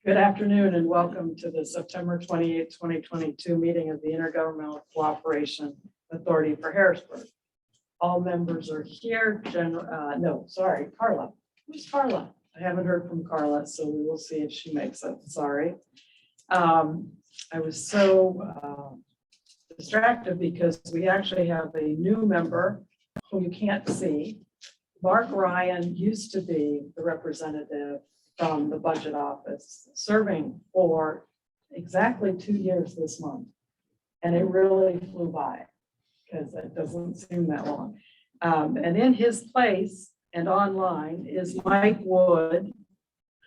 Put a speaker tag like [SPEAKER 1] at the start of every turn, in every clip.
[SPEAKER 1] Good afternoon and welcome to the September 28, 2022 meeting of the Intergovernmental Cooperation Authority for Harrisburg. All members are here. Carla. Who's Carla? I haven't heard from Carla, so we will see if she makes it. Sorry. I was so distracted because we actually have a new member who you can't see. Mark Ryan used to be the representative from the budget office, serving for exactly 2 years this month. And it really flew by because it doesn't seem that long. And in his place and online is Mike Wood,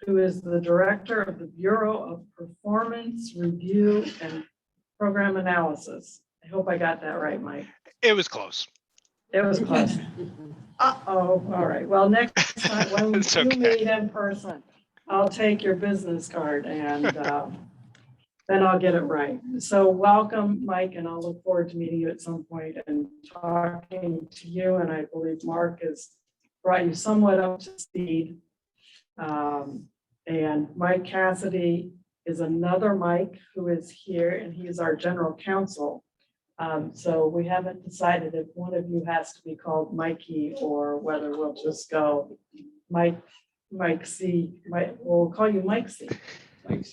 [SPEAKER 1] who is the director of the Bureau of Performance Review and Program Analysis. I hope I got that right, Mike.
[SPEAKER 2] It was close.
[SPEAKER 1] It was close. Uh-oh, all right. Well, next time when we do meet in person, I'll take your business card and then I'll get it right. So welcome, Mike, and I'll look forward to meeting you at some point and talking to you. And I believe Mark has brought you somewhat up to speed. And Mike Cassidy is another Mike who is here, and he is our general counsel. So we haven't decided if one of you has to be called Mikey or whether we'll just go Mike C. We'll call you Mike C. Mike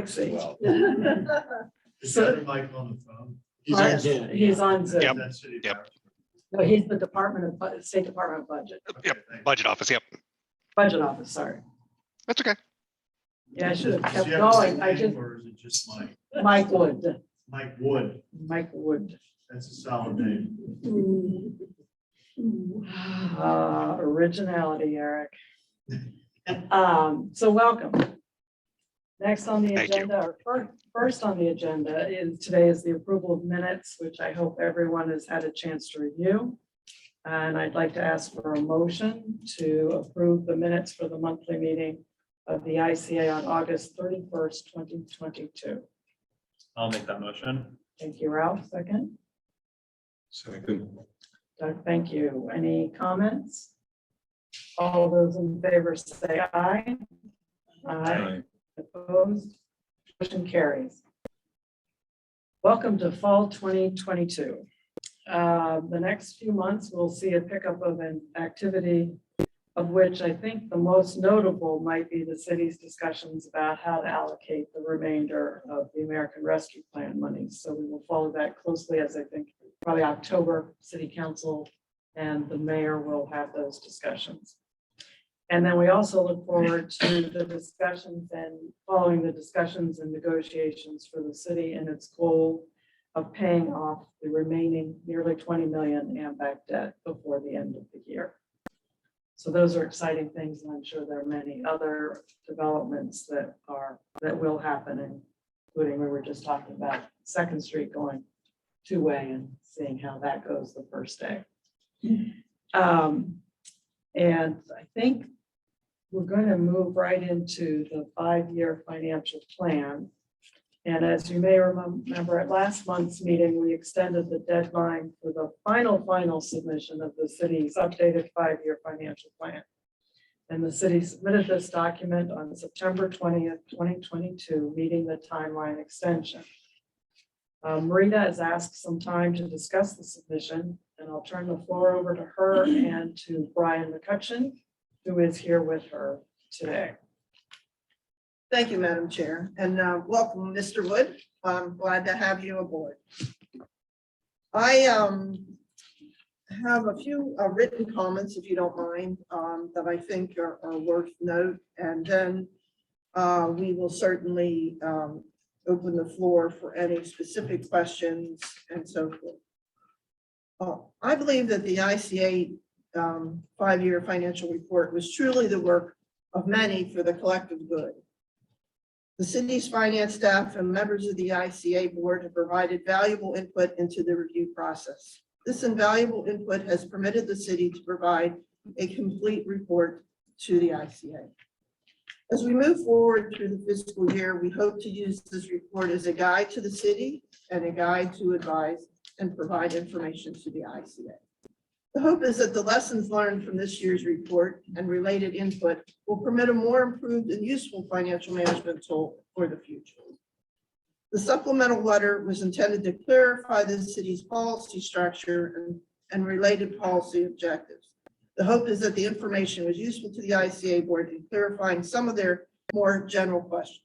[SPEAKER 1] C.
[SPEAKER 3] Well. Is
[SPEAKER 1] So-
[SPEAKER 3] the other Mike on the phone?
[SPEAKER 4] He's on Zoom.
[SPEAKER 1] He's on Zoom.
[SPEAKER 2] Yep.
[SPEAKER 3] That's City
[SPEAKER 2] Yep.
[SPEAKER 3] Harrisburg.
[SPEAKER 1] No, he's the State Department of Budget.
[SPEAKER 3] Okay,
[SPEAKER 2] Yep.
[SPEAKER 3] thank you.
[SPEAKER 2] Budget office. Yep.
[SPEAKER 1] Budget Office, sorry.
[SPEAKER 2] That's okay.
[SPEAKER 1] Yeah, I should have
[SPEAKER 3] Does
[SPEAKER 1] kept
[SPEAKER 3] he have a
[SPEAKER 1] going. I
[SPEAKER 3] name,
[SPEAKER 1] just,
[SPEAKER 3] or is it just Mike?
[SPEAKER 1] Mike Wood,
[SPEAKER 3] Mike Wood.
[SPEAKER 1] Mike Wood.
[SPEAKER 3] That's a solid name.
[SPEAKER 1] Originality, Eric. So welcome. Next on the
[SPEAKER 2] Thank you.
[SPEAKER 1] agenda, or first on the agenda today is the approval of minutes, which I hope everyone has had a chance to review. And I'd like to ask for a motion to approve the minutes for the monthly meeting of the ICA on August 31st, 2022.
[SPEAKER 5] I'll make that motion.
[SPEAKER 1] Thank you, Ralph. Second.
[SPEAKER 4] Second.
[SPEAKER 1] Doug, thank you. Any comments? All those in favor say aye. Aye. Opposed? Motion carries. Welcome to fall 2022. The next few months, we'll see a pickup of an activity of which I think the most notable might be the city's discussions about how to allocate the remainder of the American Rescue Plan money. So we will follow that closely, as I think probably October, City Council and the mayor will have those discussions. And then we also look forward to the discussions and following the discussions and negotiations for the city and its goal of paying off the remaining nearly 20 million AMBAC debt before the end of the year. So those are exciting things, and I'm sure there are many other developments that will happen, including we were just talking about 2nd Street going two-way and seeing how that goes the first day. And I think we're going to move right into the 5-year financial plan. And as you may remember, at last month's meeting, we extended the deadline for the final submission of the city's updated 5-year financial plan. And the city submitted this document on September 20th, 2022, meeting the timeline extension. Marita has asked some time to discuss the submission, and I'll turn the floor over to her and to Brian McCutcheon, who is here with her today.
[SPEAKER 6] Thank you, Madam Chair, and welcome, Mr. Wood. I'm glad to have you aboard. I have a few written comments, if you don't mind, that I think are worth note, and then we will certainly open the floor for any specific questions and so forth. I believe that the ICA 5-year financial report was truly the work of many for the collective good. The city's finance staff and members of the ICA board have provided valuable input into the review process. This invaluable input has permitted the city to provide a complete report to the ICA. As we move forward through the fiscal year, we hope to use this report as a guide to the city and a guide to advise and provide information to the ICA. The hope is that the lessons learned from this year's report and related input will permit a more improved and useful financial management tool for the future. The supplemental letter was intended to clarify the city's policy structure and related policy objectives. The hope is that the information was useful to the ICA board in clarifying some of their more general questions.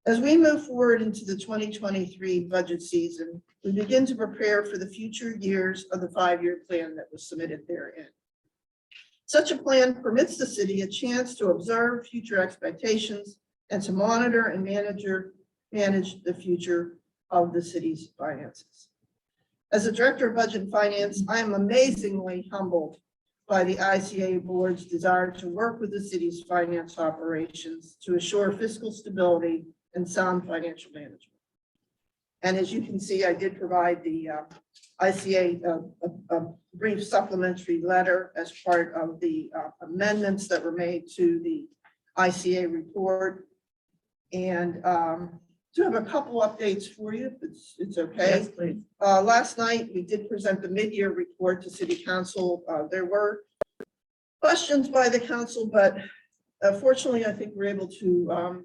[SPEAKER 6] As we move forward into the 2023 budget season, we begin to prepare for the future years of the 5-year plan that was submitted therein. Such a plan permits the city a chance to observe future expectations and to monitor and manage the future of the city's finances. As a director of budget and finance, I am amazingly humbled by the ICA board's desire to work with the city's finance operations to assure fiscal stability and sound financial management. And as you can see, I did provide the ICA a brief supplementary letter as part of the amendments that were made to the ICA report. And do have a couple updates for you, if it's okay.
[SPEAKER 1] Yes, please.
[SPEAKER 6] Last night, we did present the mid-year report to City Council. There were questions by the council, but fortunately, I think we're able to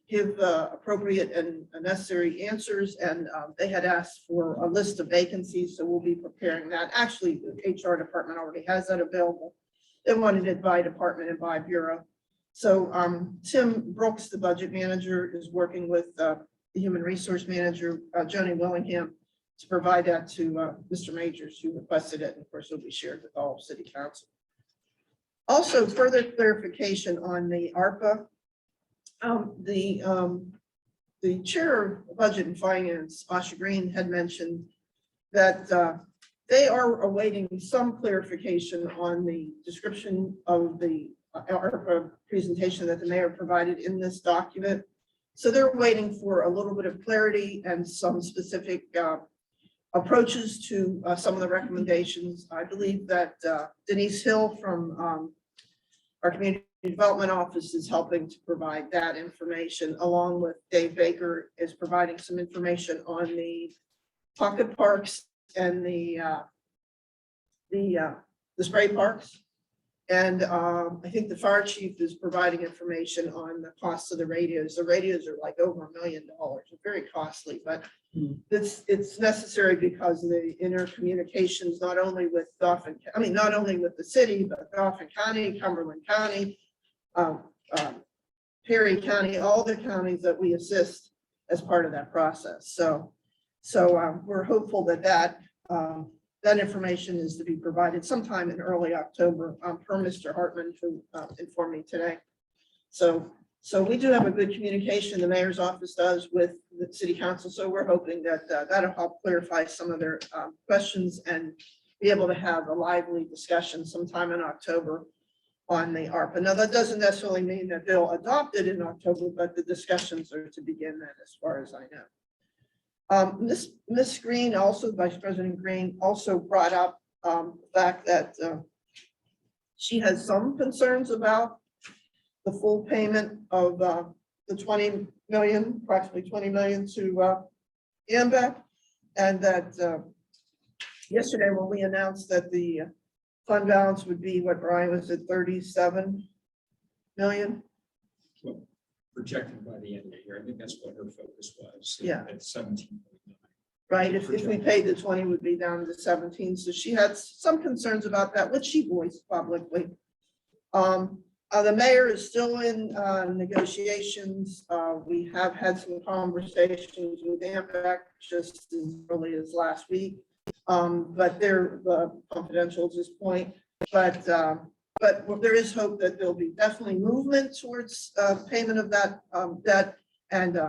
[SPEAKER 6] give appropriate and necessary answers. And they had asked for a list of vacancies, so we'll be preparing that. Actually, the HR department already has that available. They wanted it by department and by bureau. So Tim Brooks, the budget manager, is working with the human resource manager, Joni Willingham, to provide that to Mr. Majors, who requested it. And of course, it'll be shared with all of City Council. Also, further clarification on the ARPA. The chair of Budget and Finance, Asha Green, had mentioned that they are awaiting some clarification on the description of the ARPA presentation that the mayor provided in this document. So they're waiting for a little bit of clarity and some specific approaches to some of the recommendations. I believe that Denise Hill from our Community Development Office is helping to provide that information, along with Dave Baker is providing some information on the pocket parks and the spray parks. And I think the fire chief is providing information on the cost of the radios. The radios are like over $1 million. They're very costly, but it's necessary because of the intercommunications, not only with not only with the city, but Dauphin County, Cumberland County, Perry County, all the counties that we assist as part of that process. So we're hopeful that that information is to be provided sometime in early October, per Mr. Hartman, who informed me today. So we do have a good communication, the mayor's office does, with the city council. So we're hoping that that'll help clarify some of their questions and be able to have a lively discussion sometime in October on the ARPA. Now, that doesn't necessarily mean that they'll adopt it in October, but the discussions are to begin then, as far as I know. Ms. Green, also Vice President Green, also brought up the fact that she has some concerns about the full payment of the 20 million, approximately 20 million to AMBEC, and that yesterday when we announced that the fund balance would be what, Brian, was at 37 million?
[SPEAKER 4] Projected by the end of the year. I think that's what her focus was.
[SPEAKER 6] Yeah.
[SPEAKER 4] At 17.9.
[SPEAKER 6] Right, if we paid the 20, would be down to 17. So she had some concerns about that, which she voiced publicly. The mayor is still in negotiations. We have had some conversations with AMBEC just as early as last week, but they're confidential at this point. But there is hope that there'll be definitely movement towards payment of that debt, and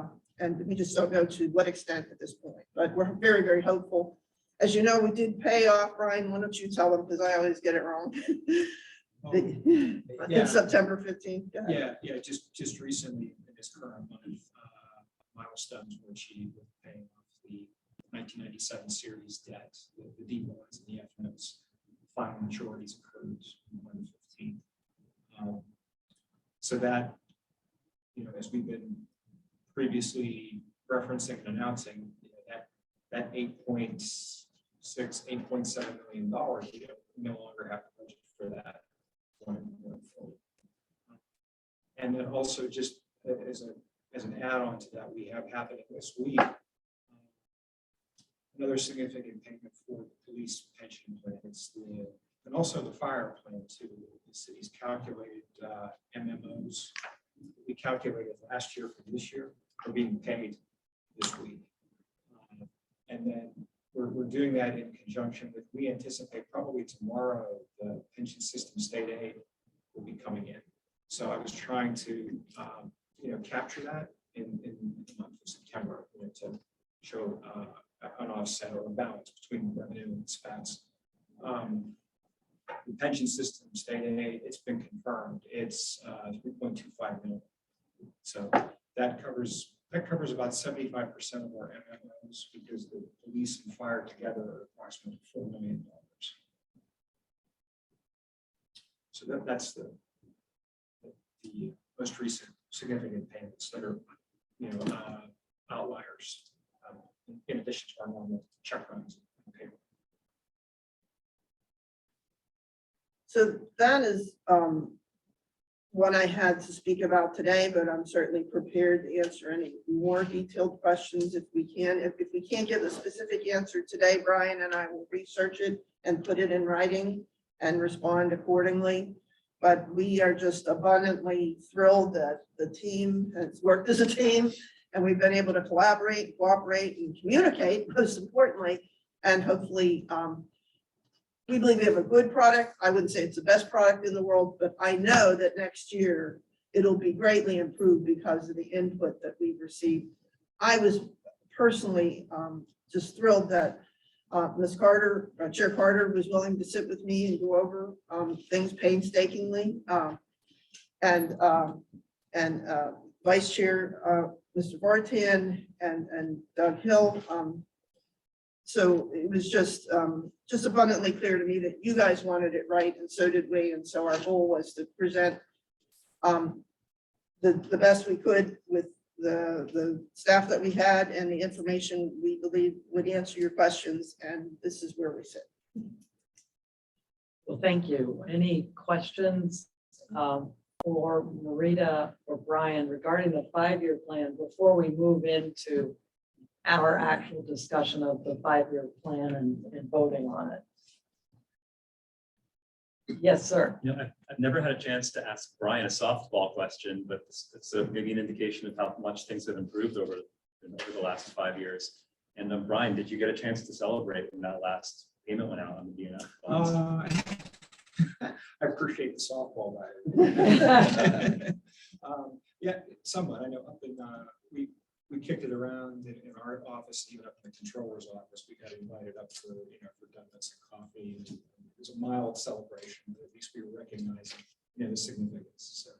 [SPEAKER 6] we just don't know to what extent at this point. But we're very, very hopeful. As you know, we did pay off, Brian. Why don't you tell them, because I always get it wrong.
[SPEAKER 4] Yeah.
[SPEAKER 6] September 15th.
[SPEAKER 4] Yeah, just recently in this current month, milestones where she was paying off the 1997 series debt, the D bonds and the F notes. Final maturities occurred on the 15th. So that, as we've been previously referencing and announcing, that $8.7 million, no longer have a budget for that going forward. And then also just as an add-on to that, we have happening this week another significant payment for the police pension plan. And also the fire plan too. The city's calculated MMOs. We calculated last year for this year are being paid this week. And then we're doing that in conjunction with, we anticipate probably tomorrow, the pension system state aid will be coming in. So I was trying to, capture that in the month of September, to show an offset or a balance between revenue and expense. The pension system state aid, it's been confirmed. It's 3.25 million. So that covers about 75% of our MMOs, because the police and fire together are approximately $4 million. So that's the most recent significant payments that are, outliers, in addition to our normal check runs and payroll.
[SPEAKER 6] So that is what I had to speak about today, but I'm certainly prepared to answer any more detailed questions if we can. If we can't get a specific answer today, Brian and I will research it and put it in writing and respond accordingly. But we are just abundantly thrilled that the team has worked as a team, and we've been able to collaborate, cooperate, and communicate, most importantly, and hopefully we believe we have a good product. I wouldn't say it's the best product in the world, but I know that next year it'll be greatly improved because of the input that we've received. I was personally just thrilled that Ms. Carter, Chair Carter, was willing to sit with me and go over things painstakingly, and Vice Chair Mr. Vartan and Doug Hill. So it was just abundantly clear to me that you guys wanted it right, and so did we. And so our goal was to present the best we could with the staff that we had and the information we believe would answer your questions. And this is where we sit.
[SPEAKER 1] Well, thank you. Any questions for Marita or Brian regarding the 5-year plan before we move into our actual discussion of the 5-year plan and voting on it? Yes, sir.
[SPEAKER 5] I've never had a chance to ask Brian a softball question, but it's maybe an indication of how much things have improved over the last 5 years. And then, Brian, did you get a chance to celebrate when that last payment went out on the DNF?
[SPEAKER 4] I appreciate the softball, by yeah, somewhat. I know up in we kicked it around in our office, even up in the controller's office. We got invited up for donuts and coffee. And it was a mild celebration, but at least we were recognizing the significance. So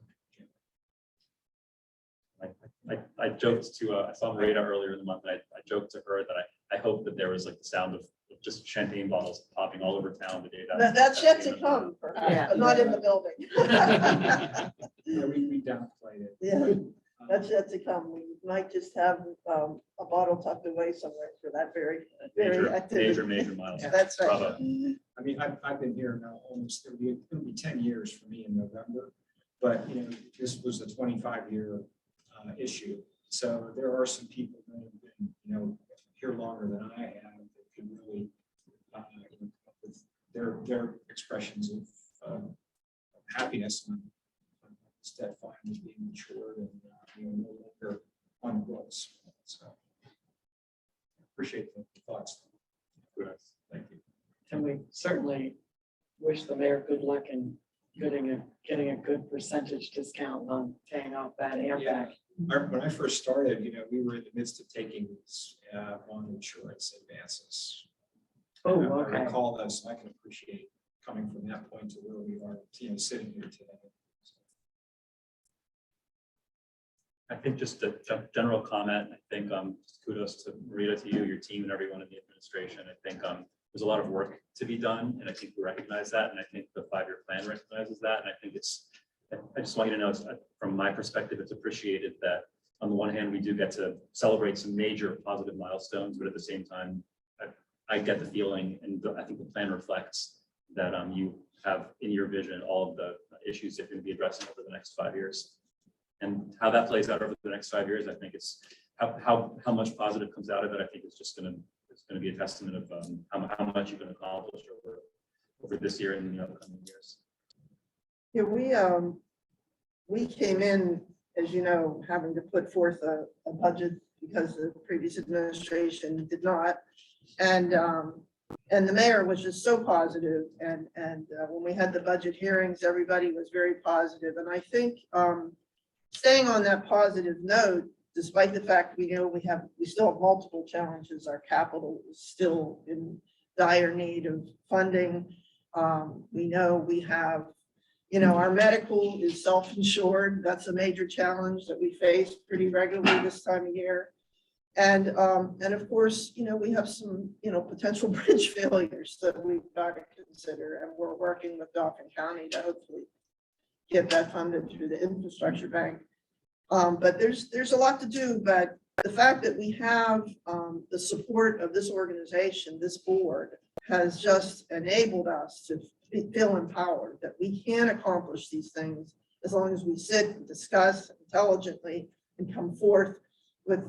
[SPEAKER 4] yeah.
[SPEAKER 5] I joked to I saw Marita earlier in the month. And I joked to her that I hope that there was like the sound of just champagne bottles popping all over town the day
[SPEAKER 6] That's yet to come, perhaps,
[SPEAKER 1] Yeah.
[SPEAKER 6] but not in the building.
[SPEAKER 4] We downplayed it.
[SPEAKER 6] Yeah, that's yet to come. We might just have a bottle tucked away somewhere for that very activity.
[SPEAKER 5] Major milestone.
[SPEAKER 6] That's right.
[SPEAKER 5] Bravo.
[SPEAKER 4] I mean, I've been here now almost, it'll be 10 years for me in November, but this was a 25-year issue. So there are some people that have been, here longer than I have that could really, with their expressions of happiness and instead finally being matured and no longer on books. So appreciate the thoughts. Thank you.
[SPEAKER 1] And we certainly wish the mayor good luck in getting a good percentage discount on paying off that airbag.
[SPEAKER 4] When I first started, we were in the midst of taking on insurance advances.
[SPEAKER 1] Oh,
[SPEAKER 4] I
[SPEAKER 1] okay.
[SPEAKER 4] recall that, so I can appreciate coming from that point to where we are, sitting here today.
[SPEAKER 5] I think just a general comment. I think kudos to Marita, to you, your team, and everyone in the administration. I think there's a lot of work to be done, and I think we recognize that. And I think the 5-year plan recognizes that. And I think I just want you to know, from my perspective, it's appreciated that on the one hand, we do get to celebrate some major positive milestones, but at the same time, I get the feeling, and I think the plan reflects that you have in your vision all of the issues that you're going to be addressing over the next 5 years. And how that plays out over the next 5 years, I think it's how much positive comes out of it. I think it's just going to be a testament of how much you can accomplish over this year and the upcoming years.
[SPEAKER 6] Yeah, we came in, as you know, having to put forth a budget because the previous administration did not. And the mayor was just so positive. And when we had the budget hearings, everybody was very positive. And I think staying on that positive note, despite the fact we know we still have multiple challenges, our capital is still in dire need of funding. We know we have, our medical is self-insured. That's a major challenge that we face pretty regularly this time of year. And of course, we have some, potential bridge failures that we've got to consider, and we're working with Dauphin County to hopefully get that funded through the infrastructure bank. But there's a lot to do, but the fact that we have the support of this organization, this board, has just enabled us to feel empowered that we can accomplish these things as long as we sit and discuss intelligently and come forth with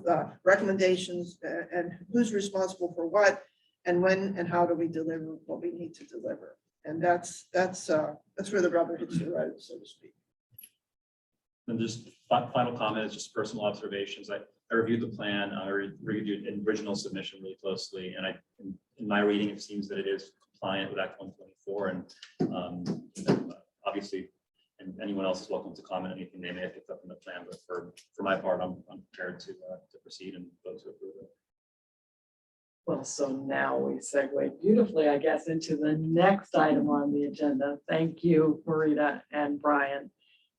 [SPEAKER 6] recommendations and who's responsible for what and when and how do we deliver what we need to deliver. And that's where the rubber hits the road, so to speak.
[SPEAKER 5] And just final comment is just personal observations. I reviewed the plan. I reviewed an original submission really closely, and in my reading, it seems that it is compliant with Act 124. And obviously, and anyone else is welcome to comment anything they may have picked up in the plan. But for my part, I'm prepared to proceed and vote to approve it.
[SPEAKER 1] Well, so now we segue beautifully, I guess, into the next item on the agenda. Thank you, Marita and Brian.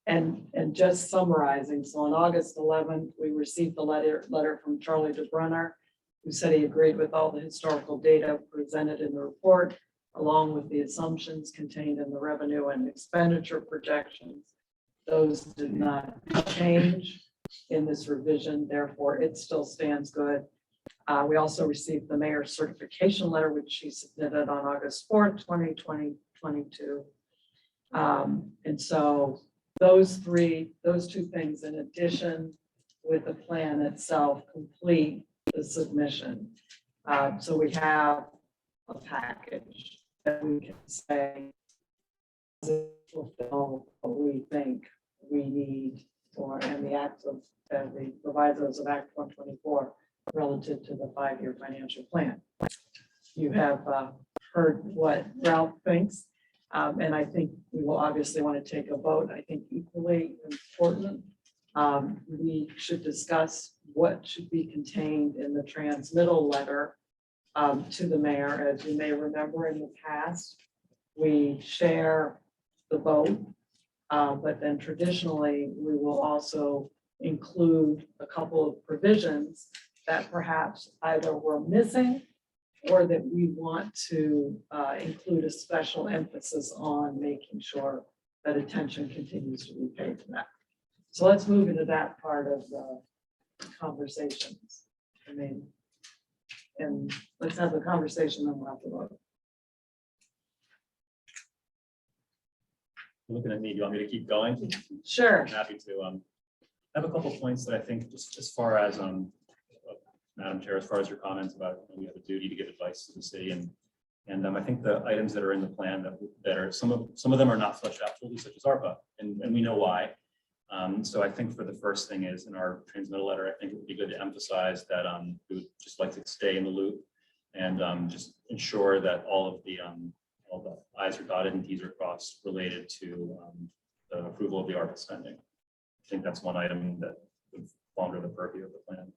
[SPEAKER 1] And just summarizing, so on August 11th, we received the letter from Charlie DeBrunner, who said he agreed with all the historical data presented in the report, along with the assumptions contained in the revenue and expenditure projections. Those did not change in this revision, therefore it still stands good. We also received the mayor's certification letter, which she submitted on August 4th, 2022. And so those two things in addition with the plan itself complete the submission. So we have a package that we can say fulfill what we think we need and the acts of the provisos of Act 124 relative to the 5-year financial plan. You have heard what Ralph thinks. And I think we will obviously want to take a vote. I think equally important, we should discuss what should be contained in the transmittal letter to the mayor. As you may remember in the past, we share the vote, but then traditionally we will also include a couple of provisions that perhaps either we're missing or that we want to include a special emphasis on making sure that attention continues to be paid to that. So let's move into that part of the conversations. And let's have the conversation, then we'll have to vote.
[SPEAKER 5] Looking at me, do you want me to keep going?
[SPEAKER 1] Sure.
[SPEAKER 5] I'm happy to. I have a couple points that I think just as far as Madam Chair, as far as your comments about we have a duty to give advice to the city, and I think the items that are in the plan that are some of them are not fleshed out fully, such as ARPA, and we know why. So I think for the first thing is in our transmittal letter, I think it would be good to emphasize that we would just like to stay in the loop and just ensure that all the I's are dotted and T's are crossed related to the approval of the ARPA spending. I think that's one item that would fall under the purview of the plan.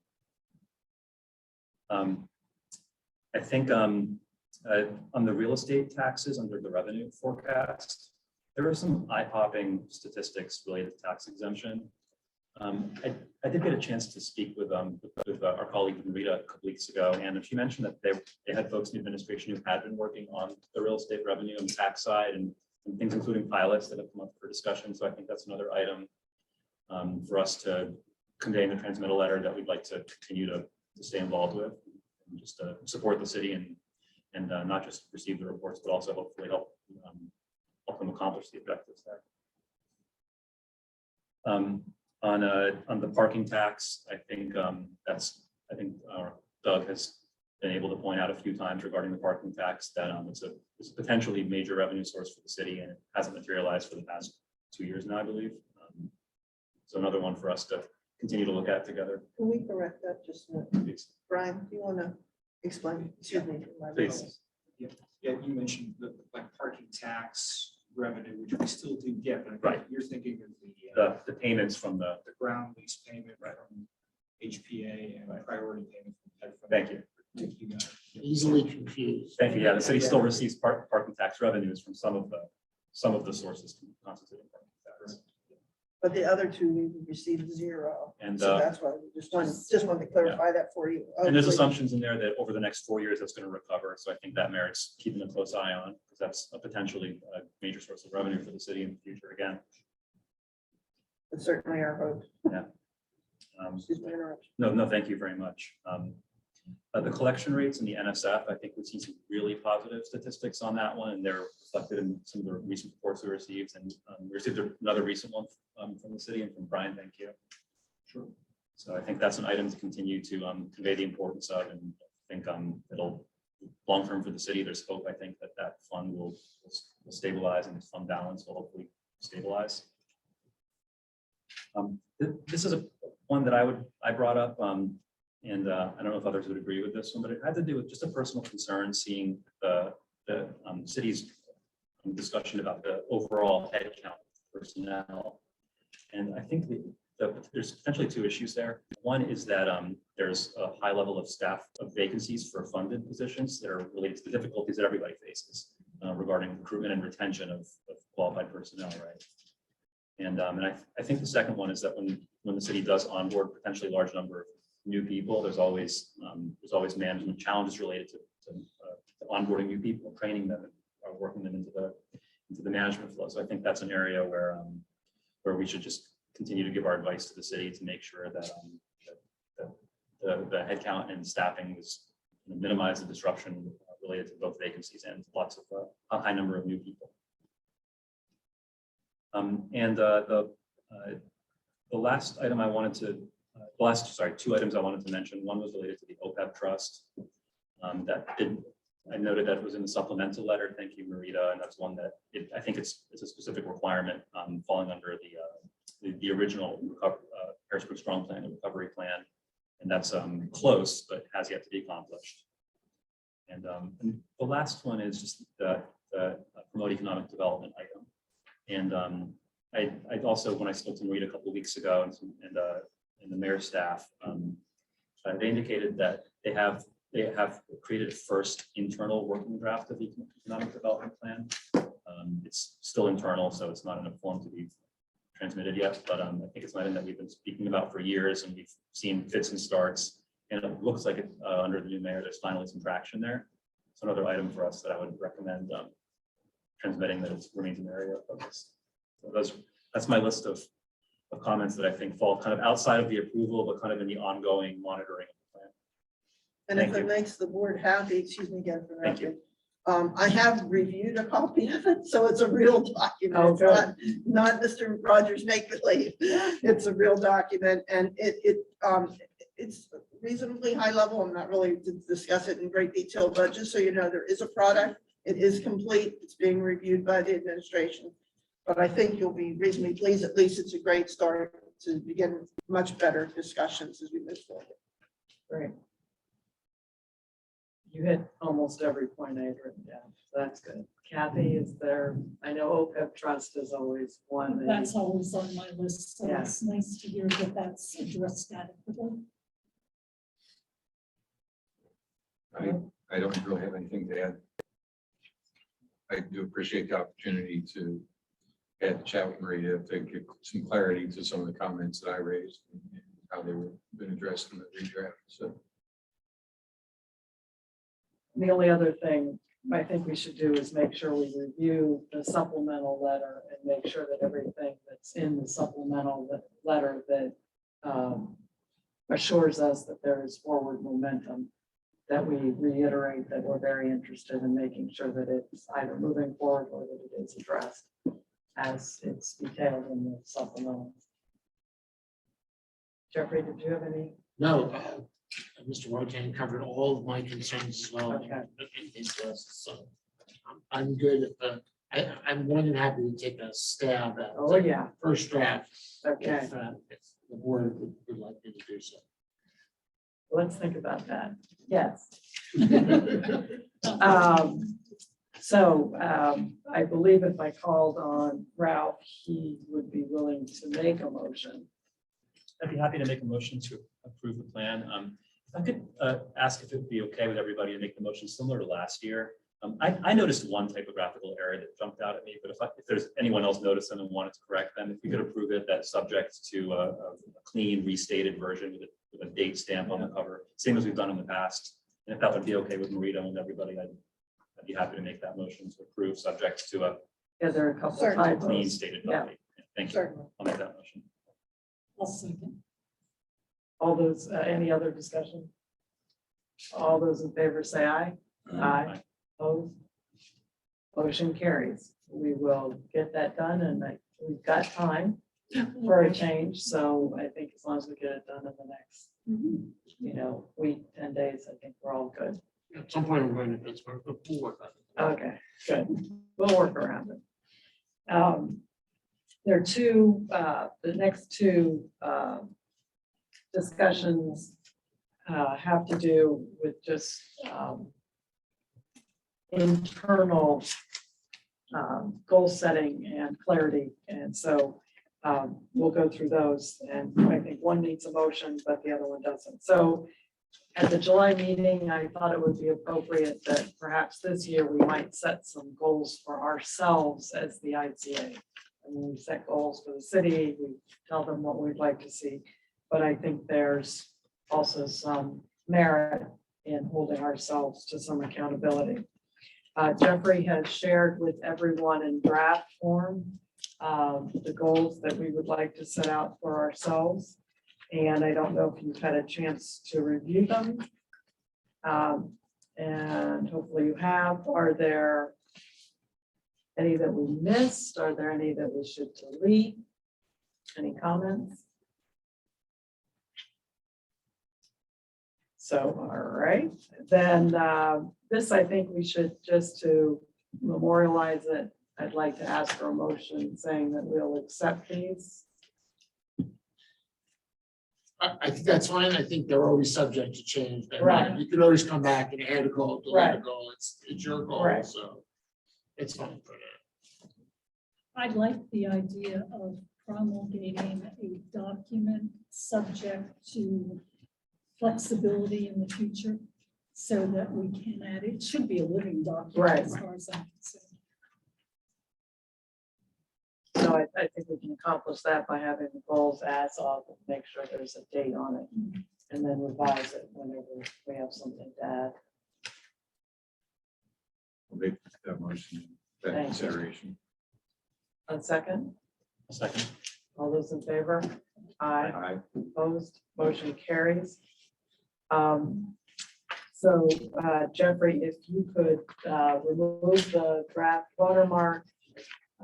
[SPEAKER 5] I think on the real estate taxes under the revenue forecast, there are some eye-popping statistics related to tax exemption. I did get a chance to speak with our colleague Rita a couple weeks ago, and she mentioned that they had folks in the administration who had been working on the real estate revenue and tax side and things including pilots that have come up for discussion. So I think that's another item for us to convey in the transmittal letter that we'd like to continue to stay involved with, and just to support the city and not just receive the reports, but also hopefully help them accomplish the objectives there. On the parking tax, I think Doug has been able to point out a few times regarding the parking tax that it's a potentially major revenue source for the city, and it hasn't materialized for the past 2 years now, I believe. So another one for us to continue to look at together.
[SPEAKER 6] Can we correct that just a minute?
[SPEAKER 5] Please.
[SPEAKER 6] Brian, do you want to explain? Excuse me. my
[SPEAKER 5] Please.
[SPEAKER 6] voice.
[SPEAKER 4] Yeah, you mentioned the like parking tax revenue, which we still do get, but I think
[SPEAKER 5] Right.
[SPEAKER 4] you're thinking of
[SPEAKER 5] The payments from the,
[SPEAKER 4] the ground lease payment from HPA and priority payment from.
[SPEAKER 5] thank you.
[SPEAKER 4] You guys.
[SPEAKER 7] Easily confused.
[SPEAKER 5] Thank you. Yeah, the city still receives parking tax revenues from some of the sources constituting parking tax.
[SPEAKER 6] But the other two, we received 0.
[SPEAKER 5] And,
[SPEAKER 6] So that's why we just wanted to clarify that for you.
[SPEAKER 5] And there's
[SPEAKER 6] Hopefully-
[SPEAKER 5] assumptions in there that over the next 4 years, that's going to recover. So I think that merits keeping a close eye on, because that's a potentially major source of revenue for the city in the future again.
[SPEAKER 6] It's certainly our hope. Excuse my interruption.
[SPEAKER 5] No, thank you very much. The collection rates in the NSF, I think we've seen some really positive statistics on that one, and they're reflected in some of the recent reports we received. And we received another recent one from the city and from Brian, thank you.
[SPEAKER 4] Sure.
[SPEAKER 5] So I think that's an item to continue to convey the importance of, and I think it'll long-term for the city. There's hope, I think, that fund will stabilize and the fund balance will hopefully stabilize. This is one that I brought up, and I don't know if others would agree with this one, but it had to do with just a personal concern, seeing the city's discussion about the overall headcount personnel. And I think there's potentially 2 issues there. One is that there's a high level of staff of vacancies for funded positions that are related to the difficulties that everybody faces regarding recruitment and retention of qualified personnel, right? And I think the second one is that when the city does onboard potentially large number of new people, there's always management challenges related to onboarding new people, training them, and working them into the management flow. So I think that's an area where we should just continue to give our advice to the city to make sure that the headcount and staffing is minimize the disruption related to both vacancies and lots of a high number of new people. The last item I wanted to, two items I wanted to mention. One was related to the OPEB trust. I noted that it was in the supplemental letter. Thank you, Marita. And that's one that I think it's a specific requirement falling under the original Harrisburg Strong Plan and Recovery Plan. And that's close, but has yet to be accomplished. And the last one is just the promote economic development item. And I also, when I spoke to Marita a couple of weeks ago and the mayor's staff, they indicated that they have created a first internal working draft of the economic development plan. It's still internal, so it's not in a form to be transmitted yet, but I think it's an item that we've been speaking about for years, and we've seen fits and starts, and it looks like under the new mayor, there's finally some traction there. It's another item for us that I would recommend transmitting, that it remains an area of focus. So that's my list of comments that I think fall kind of outside of the approval, but kind of in the ongoing monitoring of the plan.
[SPEAKER 6] And
[SPEAKER 5] Thank
[SPEAKER 6] if it
[SPEAKER 5] you.
[SPEAKER 6] makes the board happy, excuse me again for
[SPEAKER 5] Thank you.
[SPEAKER 6] interrupting. I have reviewed a copy of it, so it's a real document.
[SPEAKER 1] Oh,
[SPEAKER 6] It's
[SPEAKER 1] good.
[SPEAKER 6] not Mr. Rogers make believe. It's a real document, and it's reasonably high level. I'm not really to discuss it in great detail, but just so you know, there is a product. It is complete. It's being reviewed by the administration. But I think you'll be reasonably pleased. At least it's a great start to begin much better discussions as we move forward.
[SPEAKER 1] Great. You hit almost every point I had written down, so that's good. Kathy, is there, I know OPEB trust is always one. that
[SPEAKER 7] That's
[SPEAKER 1] you-
[SPEAKER 7] always on my list, so
[SPEAKER 1] Yeah.
[SPEAKER 7] it's nice to hear that that's addressed adequately.
[SPEAKER 8] I don't really have anything to add. I do appreciate the opportunity to have a chat with Maria to get some clarity to some of the comments that I raised and how they were been addressed in the redraft. So
[SPEAKER 1] The only other thing I think we should do is make sure we review the supplemental letter and make sure that everything that's in the supplemental letter that assures us that there is forward momentum that we reiterate that we're very interested in making sure that it's either moving forward or that it is addressed as it's detailed in the supplemental. Jeffrey, did you have any?
[SPEAKER 7] No, Mr. Wojtan covered all of my concerns as well.
[SPEAKER 1] Okay.
[SPEAKER 7] in his list, so I'm good. I'm more than happy to take a stab at
[SPEAKER 1] Oh,
[SPEAKER 7] the
[SPEAKER 1] yeah,
[SPEAKER 7] first draft.
[SPEAKER 1] okay,
[SPEAKER 7] If the board would like me to do so.
[SPEAKER 1] let's think about that. Yes. I believe if I called on Ralph, he would be willing to make a motion.
[SPEAKER 5] I'd be happy to make a motion to approve the plan. If I could ask if it'd be okay with everybody to make the motion similar to last year. I noticed one typographical error that jumped out at me, but if there's anyone else noticed them and wanted to correct them, if you could approve it, that's subject to a clean restated version with a date stamp on the cover, same as we've done in the past. And if that would be okay with Marita and everybody, I'd be happy to make that motion to approve, subject to a
[SPEAKER 1] Yeah, there are a couple
[SPEAKER 6] Certainly.
[SPEAKER 1] typos.
[SPEAKER 5] clean stated
[SPEAKER 1] Yeah.
[SPEAKER 5] copy. Thank you.
[SPEAKER 6] Certainly.
[SPEAKER 5] I'll make that motion.
[SPEAKER 7] I'll second.
[SPEAKER 1] All those, any other discussion? All those in favor say aye. Aye. Opposed? Motion carries. We will get that done and we've got time for a change. So I think as long as we get it done in the next, week, 10 days, I think we're all good.
[SPEAKER 7] At some point, I'm going to Pittsburgh, but we'll work on it.
[SPEAKER 1] Okay, good. We'll work around it. There are two, the next two discussions have to do with just internal goal setting and clarity. And so we'll go through those. And I think one needs a motion, but the other one doesn't. So at the July meeting, I thought it would be appropriate that perhaps this year we might set some goals for ourselves as the ICA. And we set goals for the city, we tell them what we'd like to see. But I think there's also some merit in holding ourselves to some accountability. Jeffrey has shared with everyone in draft form the goals that we would like to set out for ourselves. And I don't know if you've had a chance to review them. And hopefully you have. Are there any that we missed? Are there any that we should delete? Any comments? So, all right, then this, I think we should, just to memorialize it, I'd like to ask for a motion saying that we'll accept these.
[SPEAKER 7] I think that's fine. I think they're always subject to change.
[SPEAKER 1] Right.
[SPEAKER 7] You can always come back and add a goal, delete a
[SPEAKER 1] Right.
[SPEAKER 7] goal. It's your goal,
[SPEAKER 1] Right.
[SPEAKER 7] so it's fine for now.
[SPEAKER 9] I like the idea of promulgating a document subject to flexibility in the future so that we can add, it should be a living document
[SPEAKER 1] Right.
[SPEAKER 9] as far as I'm concerned.
[SPEAKER 1] So I think we can accomplish that by having the goals as of, make sure there's a date on it, and then revise it whenever we have something to add.
[SPEAKER 8] I'll make that motion, that
[SPEAKER 1] Thank you.
[SPEAKER 8] consideration.
[SPEAKER 1] A second,
[SPEAKER 5] Second.
[SPEAKER 1] all those in favor? Aye.
[SPEAKER 8] Aye.
[SPEAKER 1] Opposed, motion carries. So Jeffrey, if you could remove the draft watermark.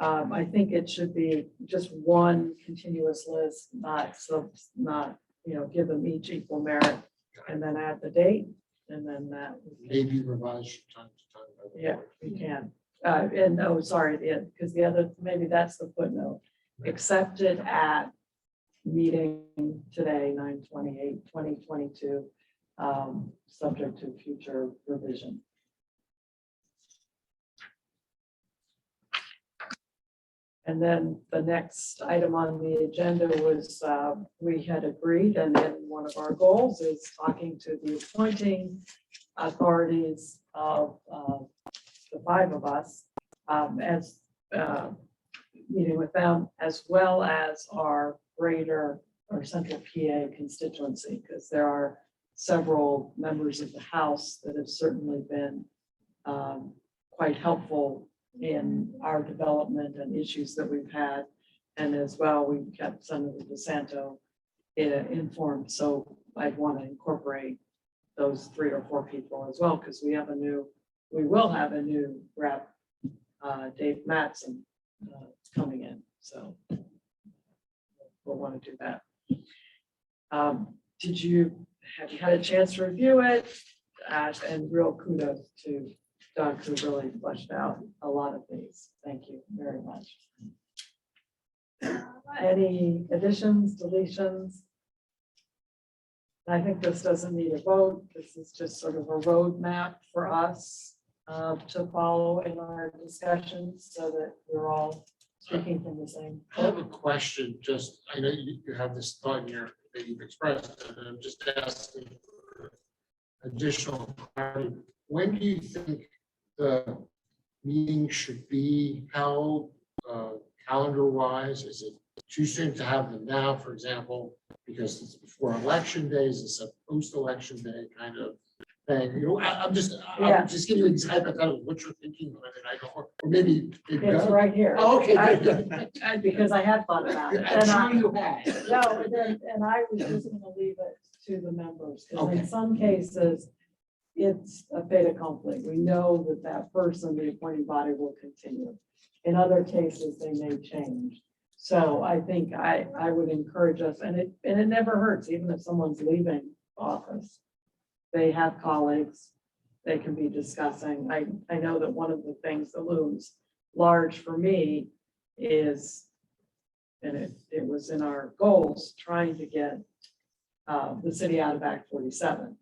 [SPEAKER 1] I think it should be just one continuous list, not give them each equal merit, and then add the date, and then that.
[SPEAKER 7] Maybe revise from time to time. by the
[SPEAKER 1] Yeah,
[SPEAKER 7] board.
[SPEAKER 1] we can. And oh, sorry, because the other, maybe that's the footnote. Accepted at meeting today, 9/28/2022, subject to future revision. And then the next item on the agenda was, we had agreed, and then one of our goals is talking to the appointing authorities of the five of us, as meeting with them, as well as our greater or central PA constituency, because there are several members of the House that have certainly been quite helpful in our development and issues that we've had. And as well, we've kept Senator DeSanto informed. So I'd want to incorporate those 3 or 4 people as well, because we will have a new rep, Dave Mattson, coming in, so we'll want to do that. Have you had a chance to review it? And real kudos to Doug, who really fleshed out a lot of these. Thank you very much. Any additions, deletions? I think this doesn't need a vote. This is just sort of a roadmap for us to follow in our discussions so that we're all speaking from the same.
[SPEAKER 7] I have a question, just, I know you have this thought here that you've expressed, and I'm just asking for additional clarity. When do you think the meeting should be held, calendar-wise? Is it too soon to have them now, for example, because it's before election days, it's a post-election day kind of thing? You know, I'm just giving you an hypothetical of what you're thinking, but I don't, or maybe.
[SPEAKER 1] It's right here.
[SPEAKER 7] Oh, okay, good.
[SPEAKER 1] Because I had thought about it.
[SPEAKER 7] I'm
[SPEAKER 1] And
[SPEAKER 7] sure you have.
[SPEAKER 1] No, and I was just going to leave it to the members, because
[SPEAKER 7] Okay.
[SPEAKER 1] in some cases, it's a fait accompli. We know that that person, the appointing body, will continue. In other cases, they may change. So I think I would encourage us, and it never hurts, even if someone's leaving office. They have colleagues, they can be discussing. I know that one of the things that looms large for me is, and it was in our goals, trying to get the city out of Act 47.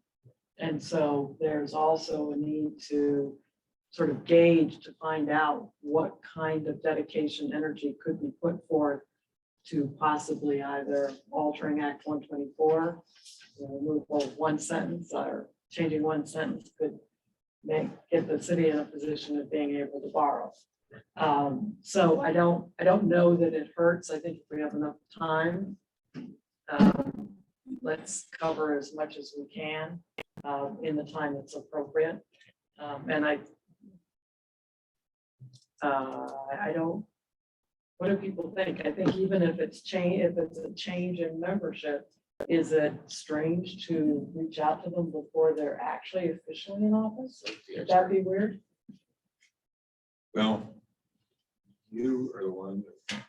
[SPEAKER 1] And so there's also a need to sort of gauge to find out what kind of dedication energy could be put forth to possibly either altering Act 124, removal of one sentence, or changing one sentence could get the city in a position of being able to borrow. So I don't know that it hurts. I think if we have enough time, let's cover as much as we can in the time that's appropriate. And I don't, what do people think? I think even if it's a change in membership, is it strange to reach out to them before they're actually officially in office? Would that be weird?
[SPEAKER 8] Well, you are the one that,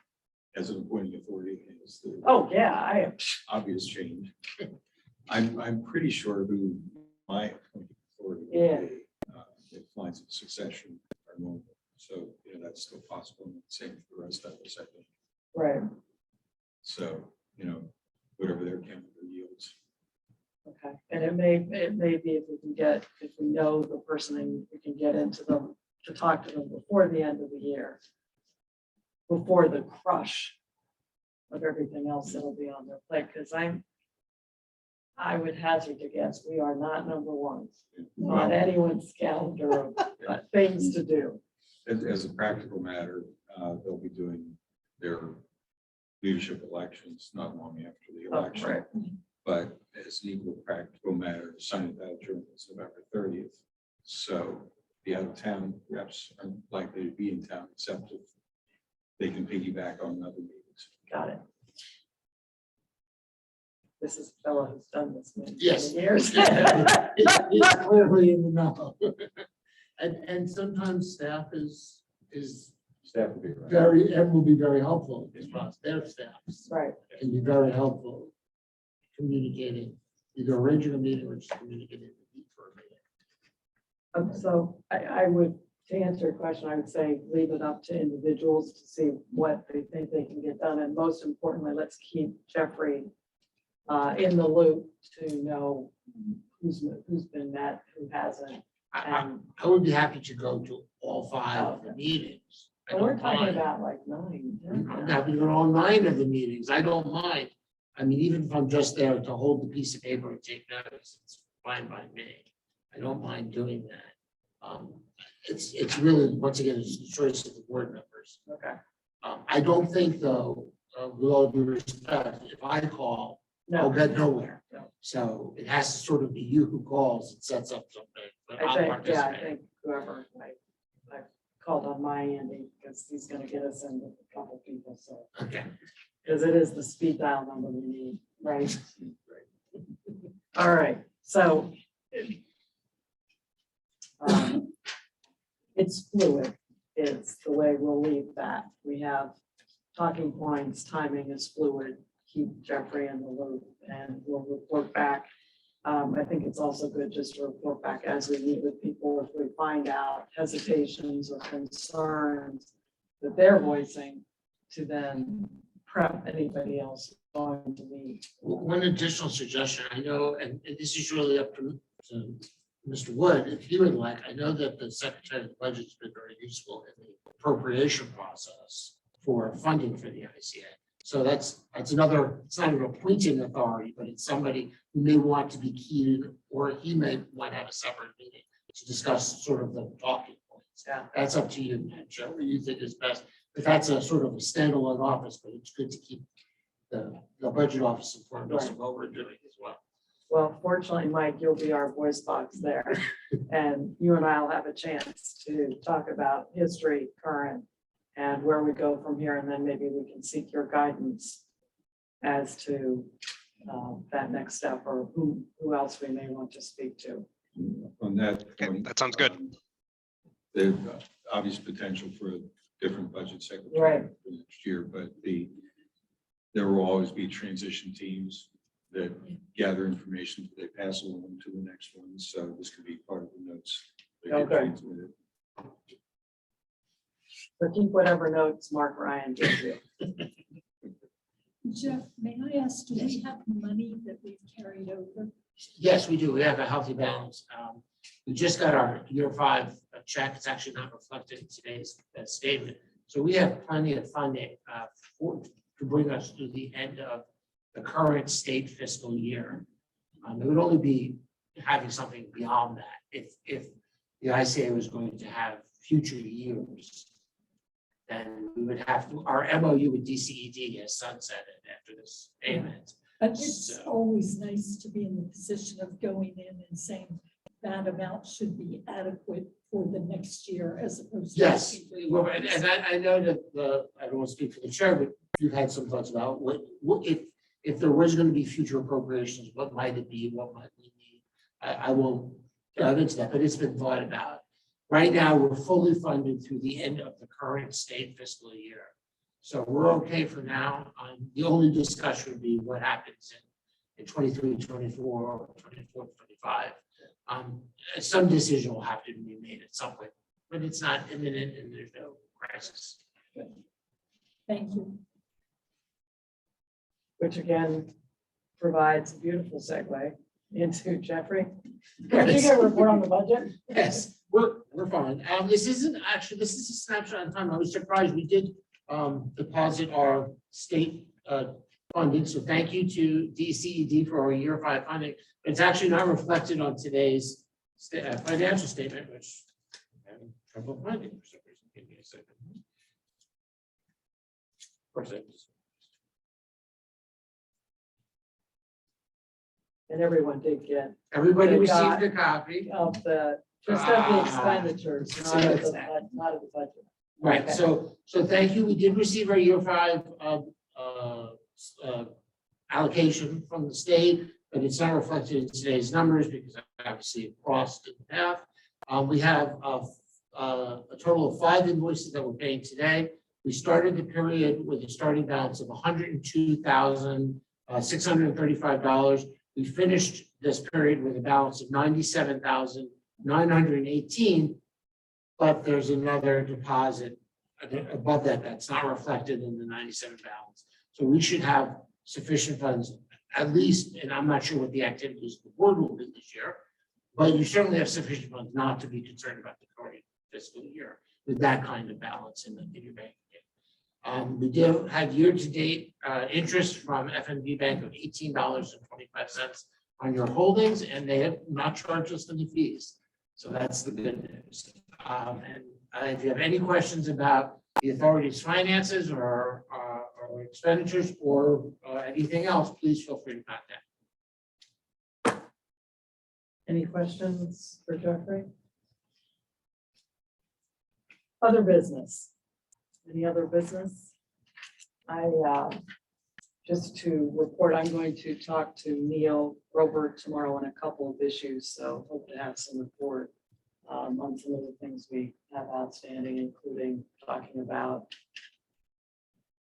[SPEAKER 8] as an appointing authority, has the
[SPEAKER 1] Oh, yeah, I am.
[SPEAKER 8] obvious change. I'm pretty sure who my appointing authority would
[SPEAKER 1] Yeah.
[SPEAKER 8] be, if lines of succession are normal. So, that's still possible. And same for the rest of us, I think.
[SPEAKER 1] Right,
[SPEAKER 8] So, whatever their calendar yields.
[SPEAKER 1] okay. And it may be if we know the person and we can get into them, to talk to them before the end of the year, before the crush of everything else that'll be on their plate, because I would hazard to guess we are not number ones on anyone's calendar of things to do.
[SPEAKER 8] As a practical matter, they'll be doing their leadership elections not long after the
[SPEAKER 1] Oh,
[SPEAKER 8] election.
[SPEAKER 1] right.
[SPEAKER 8] But as an equal practical matter, signing that during November 30th. So the out of town reps are likely to be in town, except if they can piggyback on other meetings.
[SPEAKER 1] Got it. This is the fellow who's done this many
[SPEAKER 7] Yes.
[SPEAKER 1] years.
[SPEAKER 7] It's clearly in the know. And sometimes staff is
[SPEAKER 8] Staff will be right.
[SPEAKER 7] and will be very helpful as well as their staffs.
[SPEAKER 1] Right.
[SPEAKER 7] Can be very helpful communicating, either arranging a meeting or just communicating the need for a meeting.
[SPEAKER 1] So I would, to answer your question, I would say leave it up to individuals to see what they think they can get done. And most importantly, let's keep Jeffrey in the loop to know who's been met, who hasn't.
[SPEAKER 7] I would be happy to go to all 5 of the meetings. I
[SPEAKER 1] We're
[SPEAKER 7] don't
[SPEAKER 1] talking
[SPEAKER 7] mind.
[SPEAKER 1] about like 9. 10.
[SPEAKER 7] I'm happy to go to all 9 of the meetings. I don't mind. I mean, even if I'm just there to hold the piece of paper and take notes, it's fine by me. I don't mind doing that. It's really, once again, it's the choice of the board members.
[SPEAKER 1] Okay.
[SPEAKER 7] I don't think though, with all due respect, if I call, I'll
[SPEAKER 1] No,
[SPEAKER 7] get nowhere.
[SPEAKER 1] No.
[SPEAKER 7] So it has to sort of be you who calls and sets up something. But I'll
[SPEAKER 1] I
[SPEAKER 7] participate.
[SPEAKER 1] think whoever I called on my Andy, because he's gonna get us in with a couple people, so.
[SPEAKER 7] Okay.
[SPEAKER 1] Because it is the speed dial number we need, right? All right, so it's fluid. It's the way we'll leave that. We have talking points, timing is fluid. Keep Jeffrey in the loop and we'll report back. I think it's also good just to report back as we meet with people if we find out hesitations or concerns that they're voicing to then prep anybody else going to meet.
[SPEAKER 7] One additional suggestion, I know, and this is really up to Mr. Wood, if he would like, I know that the Secretary of the Budget's been very useful in the appropriation process for funding for the ICA. So that's another, it's not an appointing authority, but it's somebody who may want to be keyed, or he may want to have a separate meeting to discuss sort of the talking points.
[SPEAKER 1] Yeah.
[SPEAKER 7] That's up to you, Madam Chair, what you think is best. But that's a sort of a standalone office, but it's good to keep the budget office informed of what we're doing as well.
[SPEAKER 1] Well, fortunately, Mike, you'll be our voice box there. And you and I will have a chance to talk about history, current, and where we go from here. And then maybe we can seek your guidance as to that next step or who else we may want to speak to.
[SPEAKER 8] On that
[SPEAKER 2] Okay,
[SPEAKER 8] point.
[SPEAKER 2] that sounds good.
[SPEAKER 8] The obvious potential for a different budget secretary
[SPEAKER 1] Right.
[SPEAKER 8] for next year, but there will always be transition teams that gather information that they pass along to the next one. So this could be part of the notes that get
[SPEAKER 1] Okay.
[SPEAKER 8] transmitted.
[SPEAKER 1] So keep whatever notes Mark Ryan gives you.
[SPEAKER 9] Jeff, may I ask, do we have money that we've carried over?
[SPEAKER 7] Yes, we do. We have a healthy balance. We just got our year 5 check. It's actually not reflected in today's statement. So we have plenty of funding to bring us to the end of the current state fiscal year. It would only be having something beyond that if the ICA was going to have future years. Then we would have to, our MOU with DCED has sunsetted after this payment.
[SPEAKER 9] But it's
[SPEAKER 7] So-
[SPEAKER 9] always nice to be in the position of going in and saying that amount should be adequate for the next year as opposed to.
[SPEAKER 7] Yes,
[SPEAKER 9] asking
[SPEAKER 7] well,
[SPEAKER 9] for
[SPEAKER 7] and I know that I don't want to speak for the chair, but you've had some thoughts about what if there was going to be future appropriations, what might it be, what might we need? I won't dive into that, but it's been thought about. Right now, we're fully funded through the end of the current state fiscal year. So we're okay for now. The only discussion would be what happens in 23, 24, 24, 25. Some decision will have to be made at some point, but it's not imminent and there's no crisis.
[SPEAKER 9] Thank you.
[SPEAKER 1] Which again provides a beautiful segue into Jeffrey. Did you get a report on the budget?
[SPEAKER 7] Yes, we're fine. This is a snapshot in time. I was surprised we did deposit our state funding. So thank you to DCED for our year 5 funding. It's actually not reflected on today's financial statement, which I'm having trouble finding for some reason. Give me a second. Of course, I just.
[SPEAKER 1] And everyone did get
[SPEAKER 7] Everybody
[SPEAKER 1] They got-
[SPEAKER 7] received a copy.
[SPEAKER 1] of the, just of the expenditures,
[SPEAKER 7] So
[SPEAKER 1] not of
[SPEAKER 7] that's
[SPEAKER 1] the, not of the budget.
[SPEAKER 7] Right,
[SPEAKER 1] Okay.
[SPEAKER 7] so thank you. We did receive our year 5 allocation from the state, but it's not reflected in today's numbers because obviously it crossed in half. We have a total of 5 invoices that we're paying today. We started the period with a starting balance of $102,635. We finished this period with a balance of $97,918, but there's another deposit above that that's not reflected in the 97 balance. So we should have sufficient funds, at least, and I'm not sure what the activities of the board will be this year, but you certainly have sufficient funds not to be concerned about the current fiscal year with that kind of balance in your bank account. We do have year-to-date interest from FNB Bank of $18.25 on your holdings, and they have not charged us any fees. So that's the good news. And if you have any questions about the authority's finances or expenditures or anything else, please feel free to contact.
[SPEAKER 1] Any questions for Jeffrey? Other business? Any other business? Just to report, I'm going to talk to Neil Robert tomorrow on a couple of issues, so hope to have some report on some of the things we have outstanding, including talking about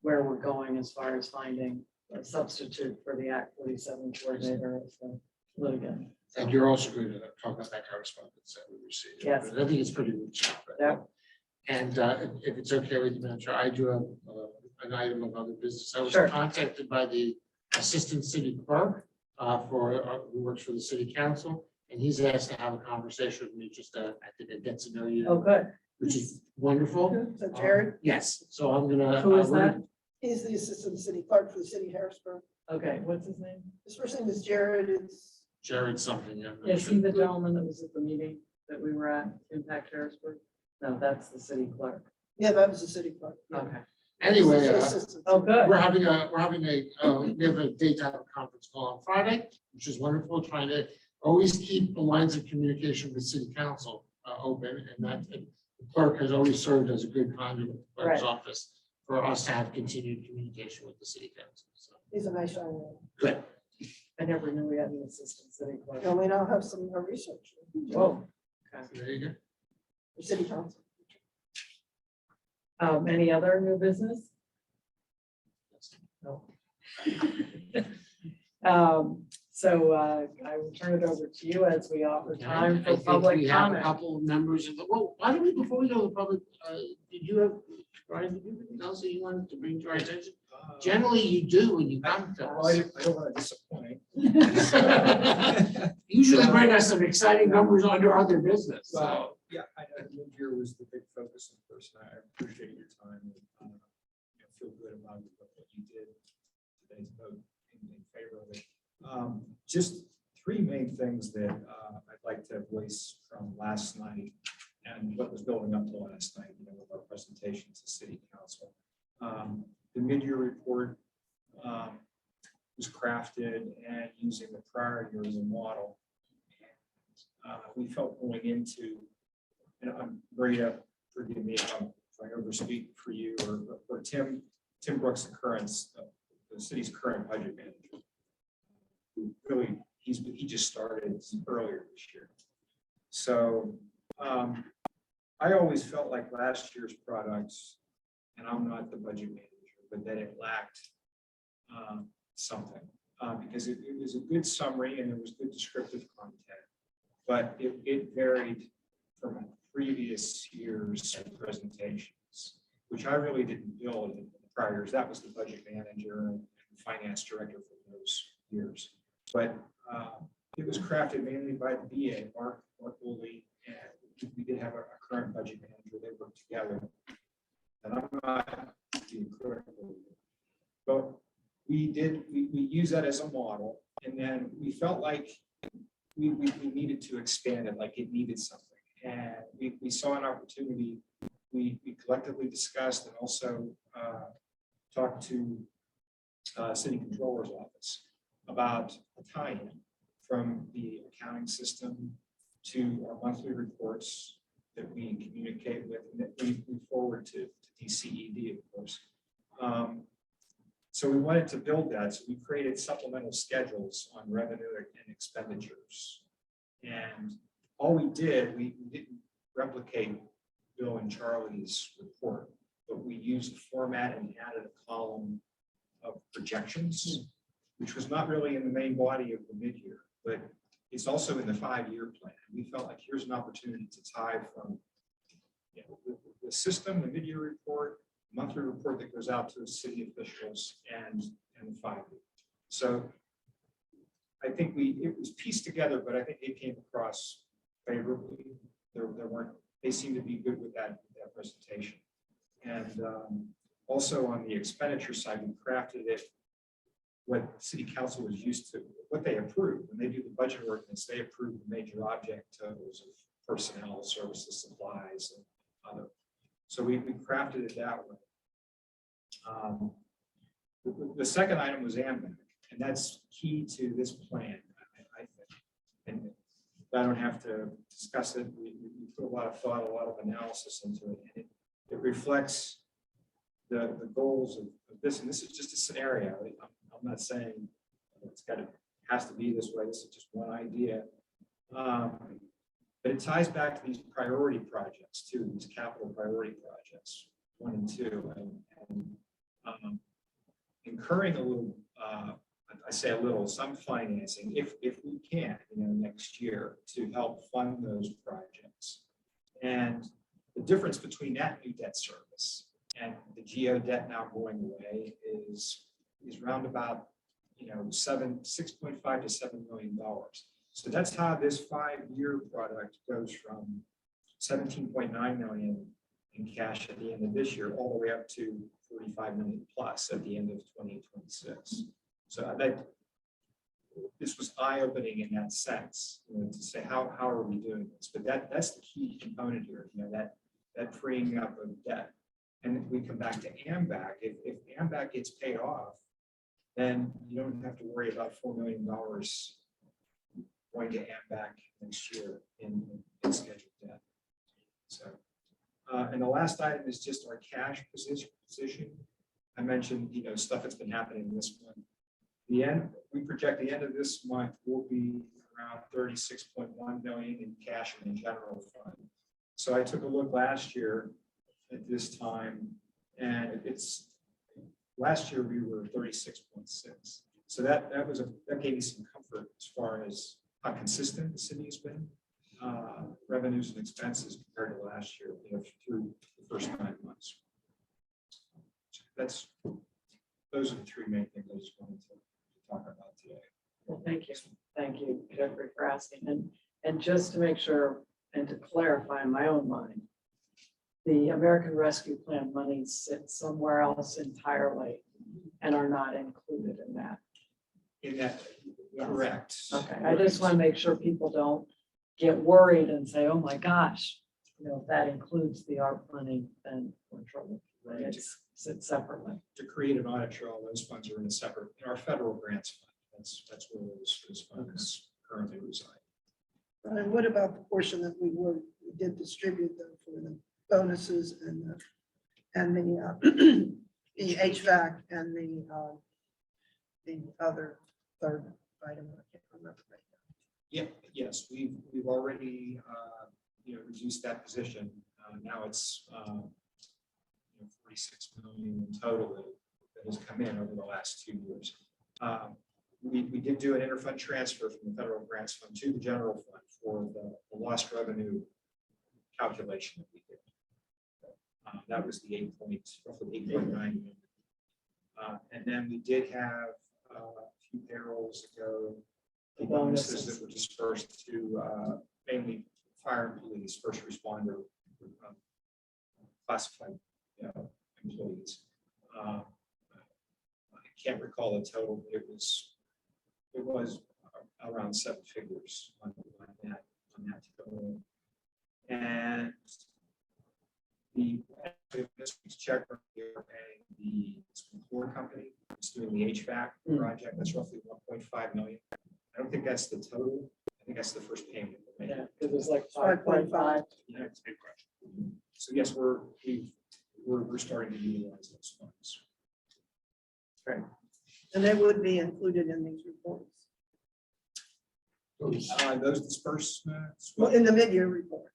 [SPEAKER 1] where we're going as far as finding a substitute for the Act 47 coordinator as the litigant.
[SPEAKER 7] And you're also going to talk about that correspondence that we received.
[SPEAKER 1] Yes.
[SPEAKER 7] I think it's pretty rich.
[SPEAKER 1] Yeah.
[SPEAKER 7] And if it's okay with you, Madam Chair, I do have an item of other business. I was
[SPEAKER 1] Sure.
[SPEAKER 7] contacted by the Assistant City Clerk who works for the City Council, and he's asked to have a conversation with me, just I think it gets to know you,
[SPEAKER 1] Oh, good.
[SPEAKER 7] which is wonderful.
[SPEAKER 6] Is that Jared?
[SPEAKER 7] Yes, so I'm gonna.
[SPEAKER 1] Who is
[SPEAKER 7] we're
[SPEAKER 1] that?
[SPEAKER 7] gonna-
[SPEAKER 6] He's the assistant city clerk for the city of Harrisburg.
[SPEAKER 1] Okay, what's his name?
[SPEAKER 6] His first name is Jared. It's
[SPEAKER 7] Jared something. I'm not
[SPEAKER 1] Is
[SPEAKER 7] sure.
[SPEAKER 1] he the gentleman that was at the meeting that we were at, Impact Harrisburg? No, that's the city clerk.
[SPEAKER 6] Yeah, that was the city clerk.
[SPEAKER 1] Okay.
[SPEAKER 7] Anyway,
[SPEAKER 6] He's the assistant.
[SPEAKER 1] Oh, good.
[SPEAKER 7] we have a daytime conference call on Friday, which is wonderful, trying to always keep the lines of communication with city council open, and that the clerk has always served as a good conduit of the clerk's
[SPEAKER 1] Right.
[SPEAKER 7] office for us to have continued communication with the city council. So,
[SPEAKER 6] He's a nice young man.
[SPEAKER 7] good.
[SPEAKER 1] I never knew we had an assistant city clerk.
[SPEAKER 6] And we now have some research.
[SPEAKER 1] Whoa.
[SPEAKER 7] There you go.
[SPEAKER 6] For city council.
[SPEAKER 1] Any other new business? No. So I will turn it over to you as we offer time
[SPEAKER 7] I
[SPEAKER 1] for
[SPEAKER 7] think
[SPEAKER 1] public
[SPEAKER 7] we have a
[SPEAKER 1] comment.
[SPEAKER 7] couple of members of the, well, why don't we, before we go to the public, did you have, Brian, did you have anything else that you wanted to bring to our attention? Generally, you do when you come to
[SPEAKER 4] Well, I
[SPEAKER 7] us.
[SPEAKER 4] don't want to disappoint.
[SPEAKER 7] Usually bring us some exciting numbers under other business, so.
[SPEAKER 4] Well, yeah, I know mid-year was the big focus in person. I appreciate your time and feel good about what you did today's vote in favor of it. Just three main things that I'd like to voice from last night and what was building up to last night, with our presentation to City Council. The mid-year report was crafted and using the prior year as a model. We felt going into, and I'm Maria, forgive me if I overspeak for you, or Tim Brooks, the city's current budget manager, who really, he just started earlier this year. So I always felt like last year's products, and I'm not the budget manager, but that it lacked something, because it was a good summary and there was good descriptive content, but it varied from previous year's presentations, which I really didn't build in the prior years. That was the budget manager and finance director for those years. But it was crafted mainly by the BA, Mark Woolley, and we did have a current budget manager. They worked together. And I'm not being critical, but we use that as a model, and then we felt like we needed to expand it, like it needed something. And we saw an opportunity. We collectively discussed and also talked to City Controller's office about a tie-in from the accounting system to our monthly reports that we communicate with and that we forward to DCED, of course. So we wanted to build that. So we created supplemental schedules on revenue and expenditures. And all we didn't replicate Bill and Charlie's report, but we used the format and added a column of projections, which was not really in the main body of the mid-year, but it's also in the 5-year plan. We felt like here's an opportunity to tie from the system, the mid-year report, monthly report that goes out to the city officials, and the 5-year. So I think it was pieced together, but I think it came across favorably. They seemed to be good with that presentation. And also on the expenditure side, we crafted it what city council was used to, what they approved. When they do the budget ordinance, they approve the major object totals of personnel, services, supplies, and other. So we crafted it that way. The second item was AMBAC, and that's key to this plan, I think. And I don't have to discuss it. We put a lot of thought, a lot of analysis into it, and it reflects the goals of this. And this is just a scenario. I'm not saying it has to be this way. This is just one idea. But it ties back to these priority projects too, these capital priority projects, 1 and 2, and incurring a little, I say a little, some financing, if we can, next year to help fund those projects. And the difference between that new debt service and the GO debt now going away is round about, $6.5 to $7 million. So that's how this 5-year product goes from 17.9 million in cash at the end of this year, all the way up to 45 million plus at the end of 2026. So this was eye-opening in that sense, to say how are we doing this? But that's the key component here, that freeing up of debt. And if we come back to AMBAC, if AMBAC gets paid off, then you don't have to worry about $4 million going to AMBAC next year in scheduled debt. So, and the last item is just our cash position. I mentioned, stuff that's been happening this month. We project the end of this month will be around 36.1 million in cash in the general fund. So I took a look last year at this time, and last year we were 36.6. So that gave me some comfort as far as how consistent the city has been, revenues and expenses compared to last year, through the first 9 months. Those are the 3 main things I just wanted to talk about today.
[SPEAKER 1] Well, thank you. Thank you, Jeffrey, for asking. And just to make sure and to clarify in my own mind, the American Rescue Plan monies sit somewhere else entirely and are not included in that.
[SPEAKER 4] Yes. Correct.
[SPEAKER 1] Okay, I just want to make sure people don't get worried and say, oh my gosh, if that includes the ARP money, then we're in trouble.
[SPEAKER 4] Right.
[SPEAKER 1] It sits separately.
[SPEAKER 4] To create an audit trail, those funds are in our federal grants fund. That's where those funds currently reside.
[SPEAKER 6] And what about the portion that we did distribute them for the bonuses and the the HVAC and the other third item? I can't remember right now.
[SPEAKER 4] Yeah, yes, we've already reduced that position. Now it's 46 million in total that has come in over the last 2 years. We did do an interfund transfer from the federal grants fund to the general fund for the lost revenue calculation that we did. That was the roughly 8.9 million. And then we did have a few payrolls ago, the bonuses that were dispersed to mainly fire and police, first responder, classified employees. I can't recall the total, but it was around 7 figures on that total. And the this week's check here paying the floor company is doing the HVAC project. That's roughly 1.5 million. I don't think that's the total. I think that's the first payment.
[SPEAKER 1] Yeah, it was like 5.5.
[SPEAKER 4] Yeah, it's a big question. So yes, we're starting to utilize those funds.
[SPEAKER 1] Great.
[SPEAKER 6] And they would be included in these reports.
[SPEAKER 4] Those disbursements.
[SPEAKER 6] Well, in the mid-year report.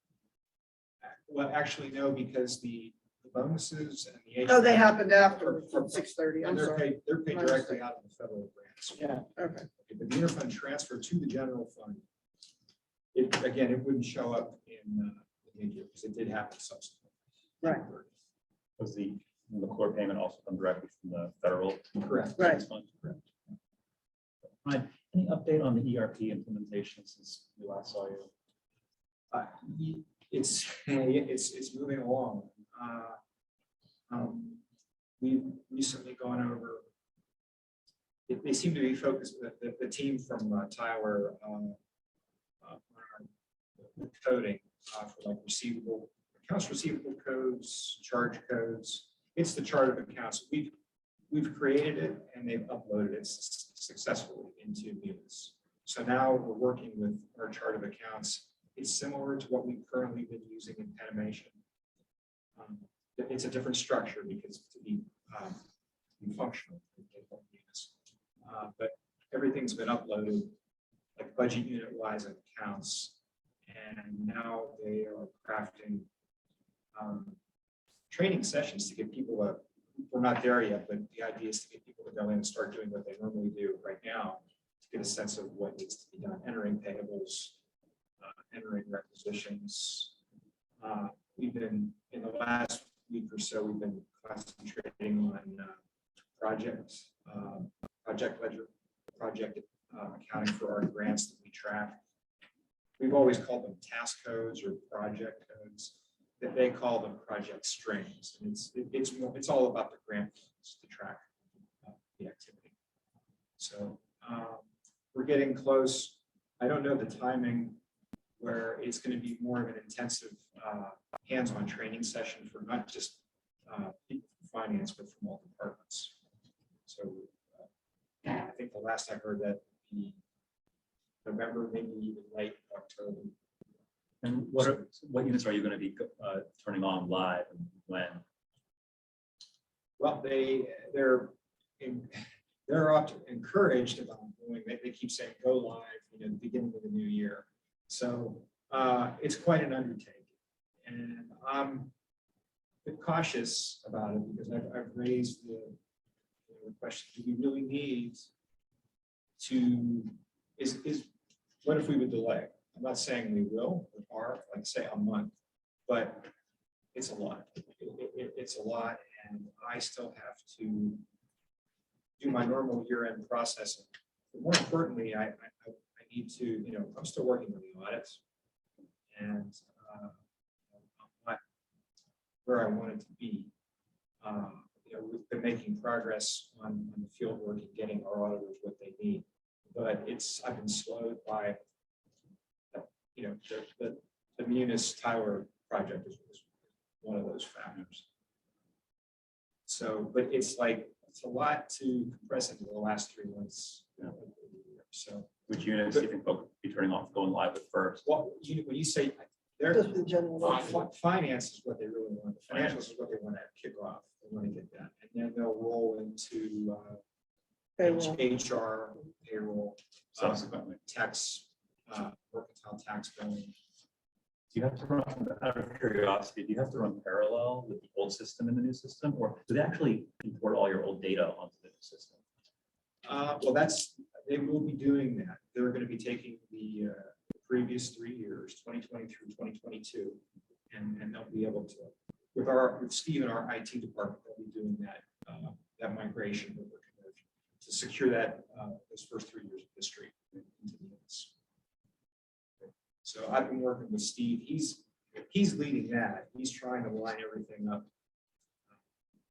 [SPEAKER 4] Well, actually, no, because the bonuses and the.
[SPEAKER 6] Oh, they happened after from 6:30. I'm
[SPEAKER 4] And
[SPEAKER 6] sorry.
[SPEAKER 4] they're paid directly out of the federal grants.
[SPEAKER 1] Yeah.
[SPEAKER 6] Okay.
[SPEAKER 4] But the interfund transfer to the general fund, it wouldn't show up in the mid-year because it did happen subsequently.
[SPEAKER 6] Right.
[SPEAKER 5] Was the core payment also come directly from the federal?
[SPEAKER 4] Correct.
[SPEAKER 6] Right.
[SPEAKER 5] Fund? Correct. Ryan, any update on the ERP implementation since we last saw you?
[SPEAKER 4] It's moving along. We've recently gone over. They seem to be focused. The team from Tyler on the coding for like accounts receivable codes, charge codes. It's the chart of accounts. We've created it and they've uploaded it successfully into Munis. So now we're working with our chart of accounts. It's similar to what we've currently been using in Penimation. It's a different structure because to be functional. But everything's been uploaded, like budget unit wise and accounts. And now they are crafting training sessions to get people we're not there yet, but the idea is to get people to go in and start doing what they normally do right now to get a sense of what needs to be done, entering payables, entering requisitions. We've been, in the last week or so, we've been concentrating on project ledger, project accounting for our grants that we track. We've always called them task codes or project codes. That they call them project strings, and it's all about the grant funds to track the activity. So we're getting close. I don't know the timing where it's going to be more of an intensive hands-on training session for not just people from finance, but from all departments. So I think the last I heard that be November, maybe even late October.
[SPEAKER 5] And what units are you going to be turning on live and when?
[SPEAKER 4] Well, they're encouraged about doing. They keep saying go live, the beginning of the new year. So it's quite an undertaking, and I'm a bit cautious about it because I've raised the question: do we really need to? What if we would delay? I'm not saying we will, or like say a month, but it's a lot. It's a lot, and I still have to do my normal year-end processing. But more importantly, I need to, I'm still working on the audits, and I'm not where I wanted to be. We've been making progress on the field work and getting our auditors what they need, but I've been slowed by. The Munis Tower project is one of those factors. So, but it's a lot to compress into the last 3 months. So,
[SPEAKER 5] Which units do you think they'll be turning off, going live with first?
[SPEAKER 4] well, when you say
[SPEAKER 6] Just the general.
[SPEAKER 4] finance is what they really want. The financials is what they want to kick off. They want to get that, and then they'll roll into
[SPEAKER 6] Payroll.
[SPEAKER 4] HR, payroll,
[SPEAKER 5] Subsequently.
[SPEAKER 4] tax, mercantile tax billing.
[SPEAKER 5] Do you have to run, out of curiosity, do you have to run parallel with the old system and the new system, or do they actually import all your old data onto the new system?
[SPEAKER 4] Well, they will be doing that. They're going to be taking the previous 3 years, 2020 through 2022, and they'll be able to, with Steve and our IT department, they'll be doing that migration to secure that those first 3 years of history into the units. So I've been working with Steve. He's leading that. He's trying to line everything up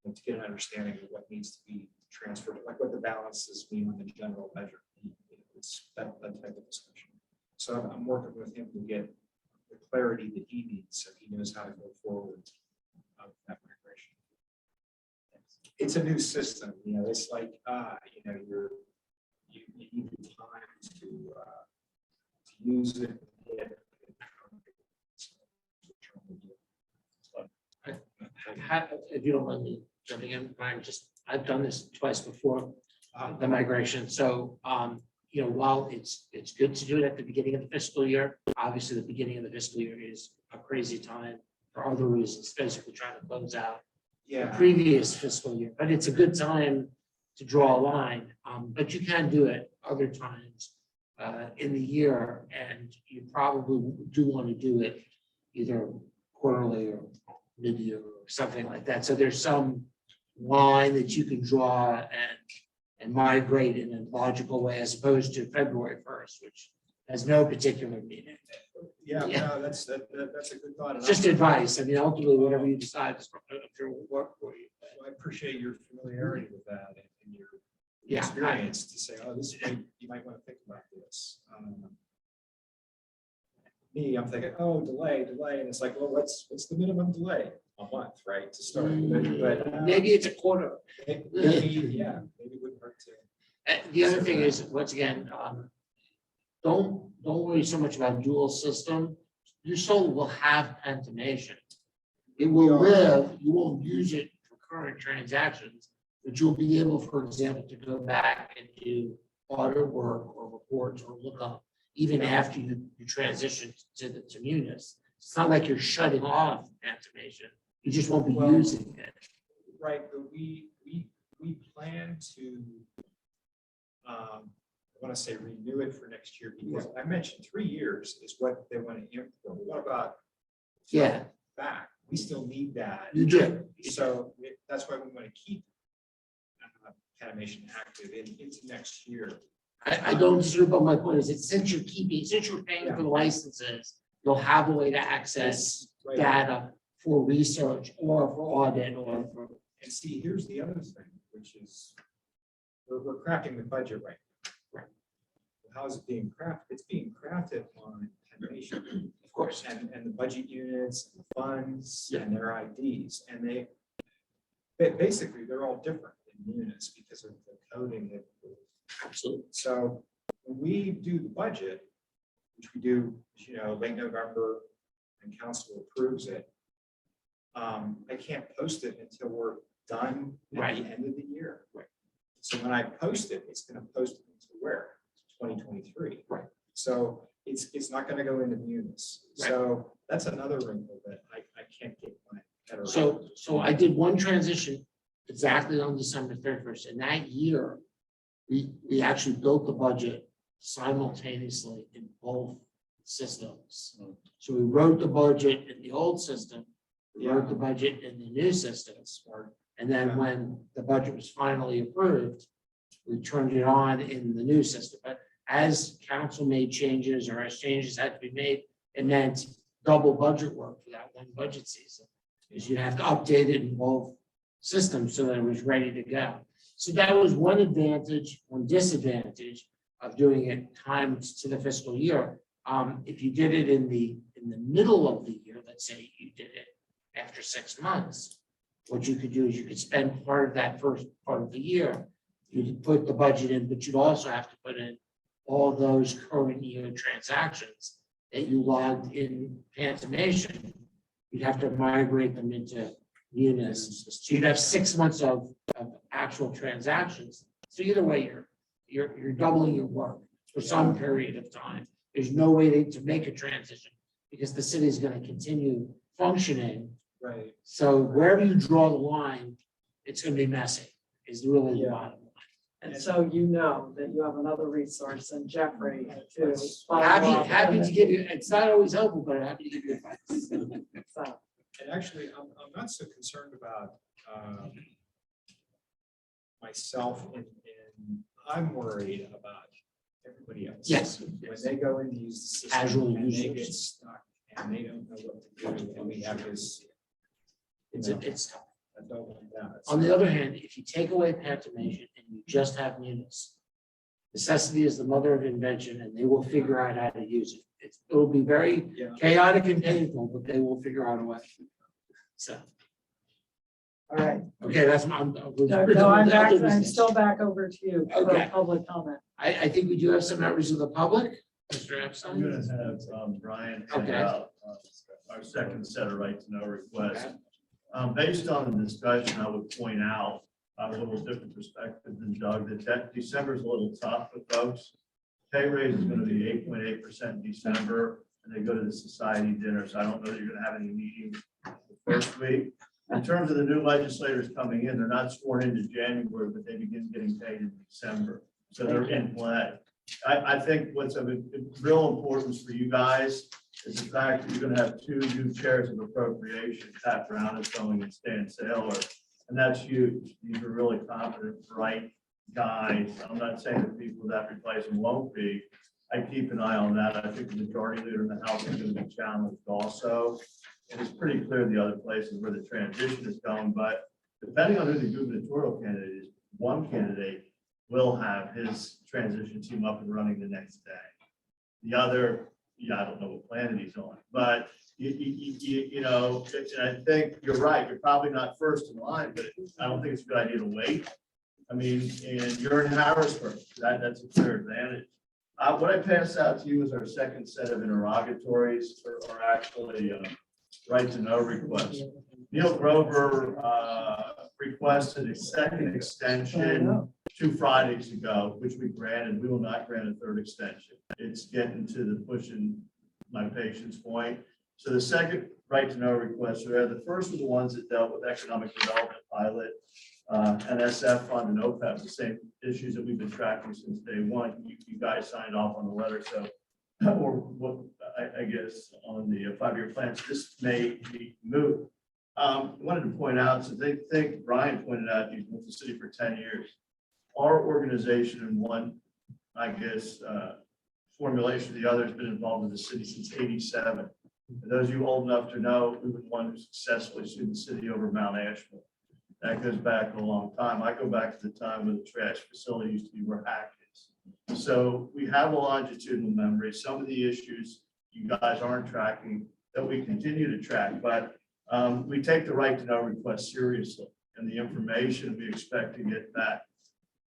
[SPEAKER 4] to get an understanding of what needs to be transferred, like what the balances mean on the general ledger. It's that type of discussion. So I'm working with him to get the clarity that he needs, so he knows how to go forward with that migration. It's a new system. It's like you need the time to use it.
[SPEAKER 7] If you don't mind me jumping in, Brian, I've done this twice before, the migration. So, while it's good to do it at the beginning of the fiscal year, obviously the beginning of the fiscal year is a crazy time for other reasons, basically trying to close out the previous fiscal year, but it's a good time to draw a line. But you can do it other times in the year, and you probably do want to do it either quarterly or mid-year or something like that. So there's some line that you can draw and migrate in a logical way, as opposed to February 1st, which has no particular meaning.
[SPEAKER 4] Yeah,
[SPEAKER 7] Yeah.
[SPEAKER 4] no, that's a good thought. And
[SPEAKER 7] Just advice. I mean, ultimately, whatever you decide is I'm sure will work for you.
[SPEAKER 4] I appreciate your familiarity with that and your
[SPEAKER 7] Yeah,
[SPEAKER 4] experience to say, oh, you might want to think about this. Me, I'm thinking, oh, delay, and it's like, well, what's the minimum delay? A month, right, to start. But
[SPEAKER 7] Maybe it's a quarter.
[SPEAKER 4] maybe it wouldn't hurt to.
[SPEAKER 7] The other thing is, once again, don't worry so much about dual system. You still will have Pentimation. It will live, you won't use it for current transactions, but you'll be able, for example, to go back and do audit work or reports or look up even after you transition to munis. It's not like you're shutting off Pantamation. You just won't be
[SPEAKER 4] Well-
[SPEAKER 7] using it.
[SPEAKER 4] Right, but we plan to, I want to say renew it for next year, because I mentioned 3 years is what they want to implement. What about
[SPEAKER 7] Yeah,
[SPEAKER 4] back? We still need that.
[SPEAKER 7] you do.
[SPEAKER 4] So that's why we want to keep Pantamation active into next year.
[SPEAKER 7] I don't disagree, but my point is that since you're paying for the licenses, you'll have a way to access
[SPEAKER 4] Right.
[SPEAKER 7] data for research or for audit or for.
[SPEAKER 4] And see, here's the other thing, which is we're crafting the budget right now.
[SPEAKER 7] Right.
[SPEAKER 4] How is it being crafted? It's being crafted on Pantamation.
[SPEAKER 7] Of course.
[SPEAKER 4] And the budget units, and the funds,
[SPEAKER 7] Yeah.
[SPEAKER 4] and their IDs, and basically, they're all different in units because of the coding that.
[SPEAKER 7] Absolutely.
[SPEAKER 4] So when we do the budget, which we do, late November, and council approves it, I can't post it until we're done at
[SPEAKER 7] Right.
[SPEAKER 4] the end of the year.
[SPEAKER 7] Right.
[SPEAKER 4] So when I post it, it's gonna post it into where? 2023.
[SPEAKER 7] Right.
[SPEAKER 4] So it's not gonna go into munis. So that's another wrinkle that I can't get my head around.
[SPEAKER 7] So I did one transition exactly on December 31st, and that year, we actually built the budget simultaneously in both systems. So we wrote the budget in the old system, we wrote the budget in the new system.
[SPEAKER 4] Smart.
[SPEAKER 7] And then when the budget was finally approved, we turned it on in the new system. But as council made changes or as changes had to be made, it meant double budget work for that one budget season. Because you'd have to update it in both systems so that it was ready to go. So that was one advantage, one disadvantage of doing it timed to the fiscal year. If you did it in the middle of the year, let's say you did it after 6 months, what you could do is you could spend part of that first part of the year. You could put the budget in, but you'd also have to put in all those current year transactions that you logged in Pantamation. You'd have to migrate them into Munis. So you'd have 6 months of actual transactions. So either way, you're doubling your work for some period of time. There's no way to make a transition because the city is going to continue functioning.
[SPEAKER 4] Right.
[SPEAKER 7] So wherever you draw the line, it's going to be messy, is really the
[SPEAKER 4] Yeah.
[SPEAKER 7] bottom line.
[SPEAKER 1] And so you know that you have another resource in Jeffrey to follow
[SPEAKER 7] Happy,
[SPEAKER 1] up
[SPEAKER 7] happy
[SPEAKER 1] on
[SPEAKER 7] to
[SPEAKER 1] it.
[SPEAKER 7] give you, it's not always helpful, but I'm happy to give you advice.
[SPEAKER 1] So,
[SPEAKER 4] And actually, I'm not so concerned about myself and I'm worried about everybody else.
[SPEAKER 7] Yes.
[SPEAKER 4] When they go in to use the system.
[SPEAKER 7] Casual
[SPEAKER 4] and they
[SPEAKER 7] users.
[SPEAKER 4] get stuck and they don't know what to do, and we have this.
[SPEAKER 7] It's tough.
[SPEAKER 4] I don't want that.
[SPEAKER 7] On the other hand, if you take away Pantamation and you just have Munis, necessity is the mother of invention, and they will figure out how to use it. It'll be very
[SPEAKER 4] Yeah.
[SPEAKER 7] chaotic and painful, but they will figure out a way. So,
[SPEAKER 1] all right.
[SPEAKER 7] okay, that's my.
[SPEAKER 1] No, I'm still back over to you for
[SPEAKER 7] Okay.
[SPEAKER 1] public comment.
[SPEAKER 7] I think we do have some members of the public. Mr.
[SPEAKER 3] I'm
[SPEAKER 7] Epstein.
[SPEAKER 3] gonna have Brian hand
[SPEAKER 7] Okay.
[SPEAKER 3] out our second set of right to know requests. Based on the discussion, I would point out a little different perspective than Doug, that December is a little tough for folks. Pay raise is gonna be 8.8% in December, and they go to the society dinner, so I don't know that you're gonna have any meetings the first week. In terms of the new legislators coming in, they're not sworn into January, but they begin getting paid in December, so they're in play. I think what's of real importance for you guys is the fact that you're gonna have 2 new chairs of appropriation. Pat Brown is going and Stan Saylor, and that's huge. These are really competent, bright guys. I'm not saying that people that replace them won't be. I keep an eye on that. I think the majority leader in the House is gonna be challenged also. And it's pretty clear the other places where the transition is going, but depending on who the gubernatorial candidate is, one candidate will have his transition team up and running the next day. The other, I don't know what planet he's on, but you know, and I think you're right. You're probably not first in line, but I don't think it's a good idea to wait. I mean, and you're in Harrisburg. That's a clear advantage. What I passed out to you is our second set of interrogatories, or actually right to know requests. Neil Grover requested a second extension 2 Fridays ago, which we granted. We will not grant a third extension. It's getting to the pushing my patient's point. So the second right to know requests are there. The first were the ones that dealt with economic development pilot, NSF fund and OPEB, the same issues that we've been tracking since day one. You guys signed off on the letter, so, or what, I guess, on the 5-year plan. So this may be moved. Wanted to point out, so they think Brian pointed out, he's with the city for 10 years. Our organization in one, I guess, formulation, the other has been involved with the city since '87. For those of you old enough to know, we were the one who successfully sued the city over Mount Asheville. That goes back a long time. I go back to the time when the trash facility used to be where Hack is. So we have a longitudinal memory. Some of the issues you guys aren't tracking that we continue to track, but we take the right to know request seriously and the information we expect to get back.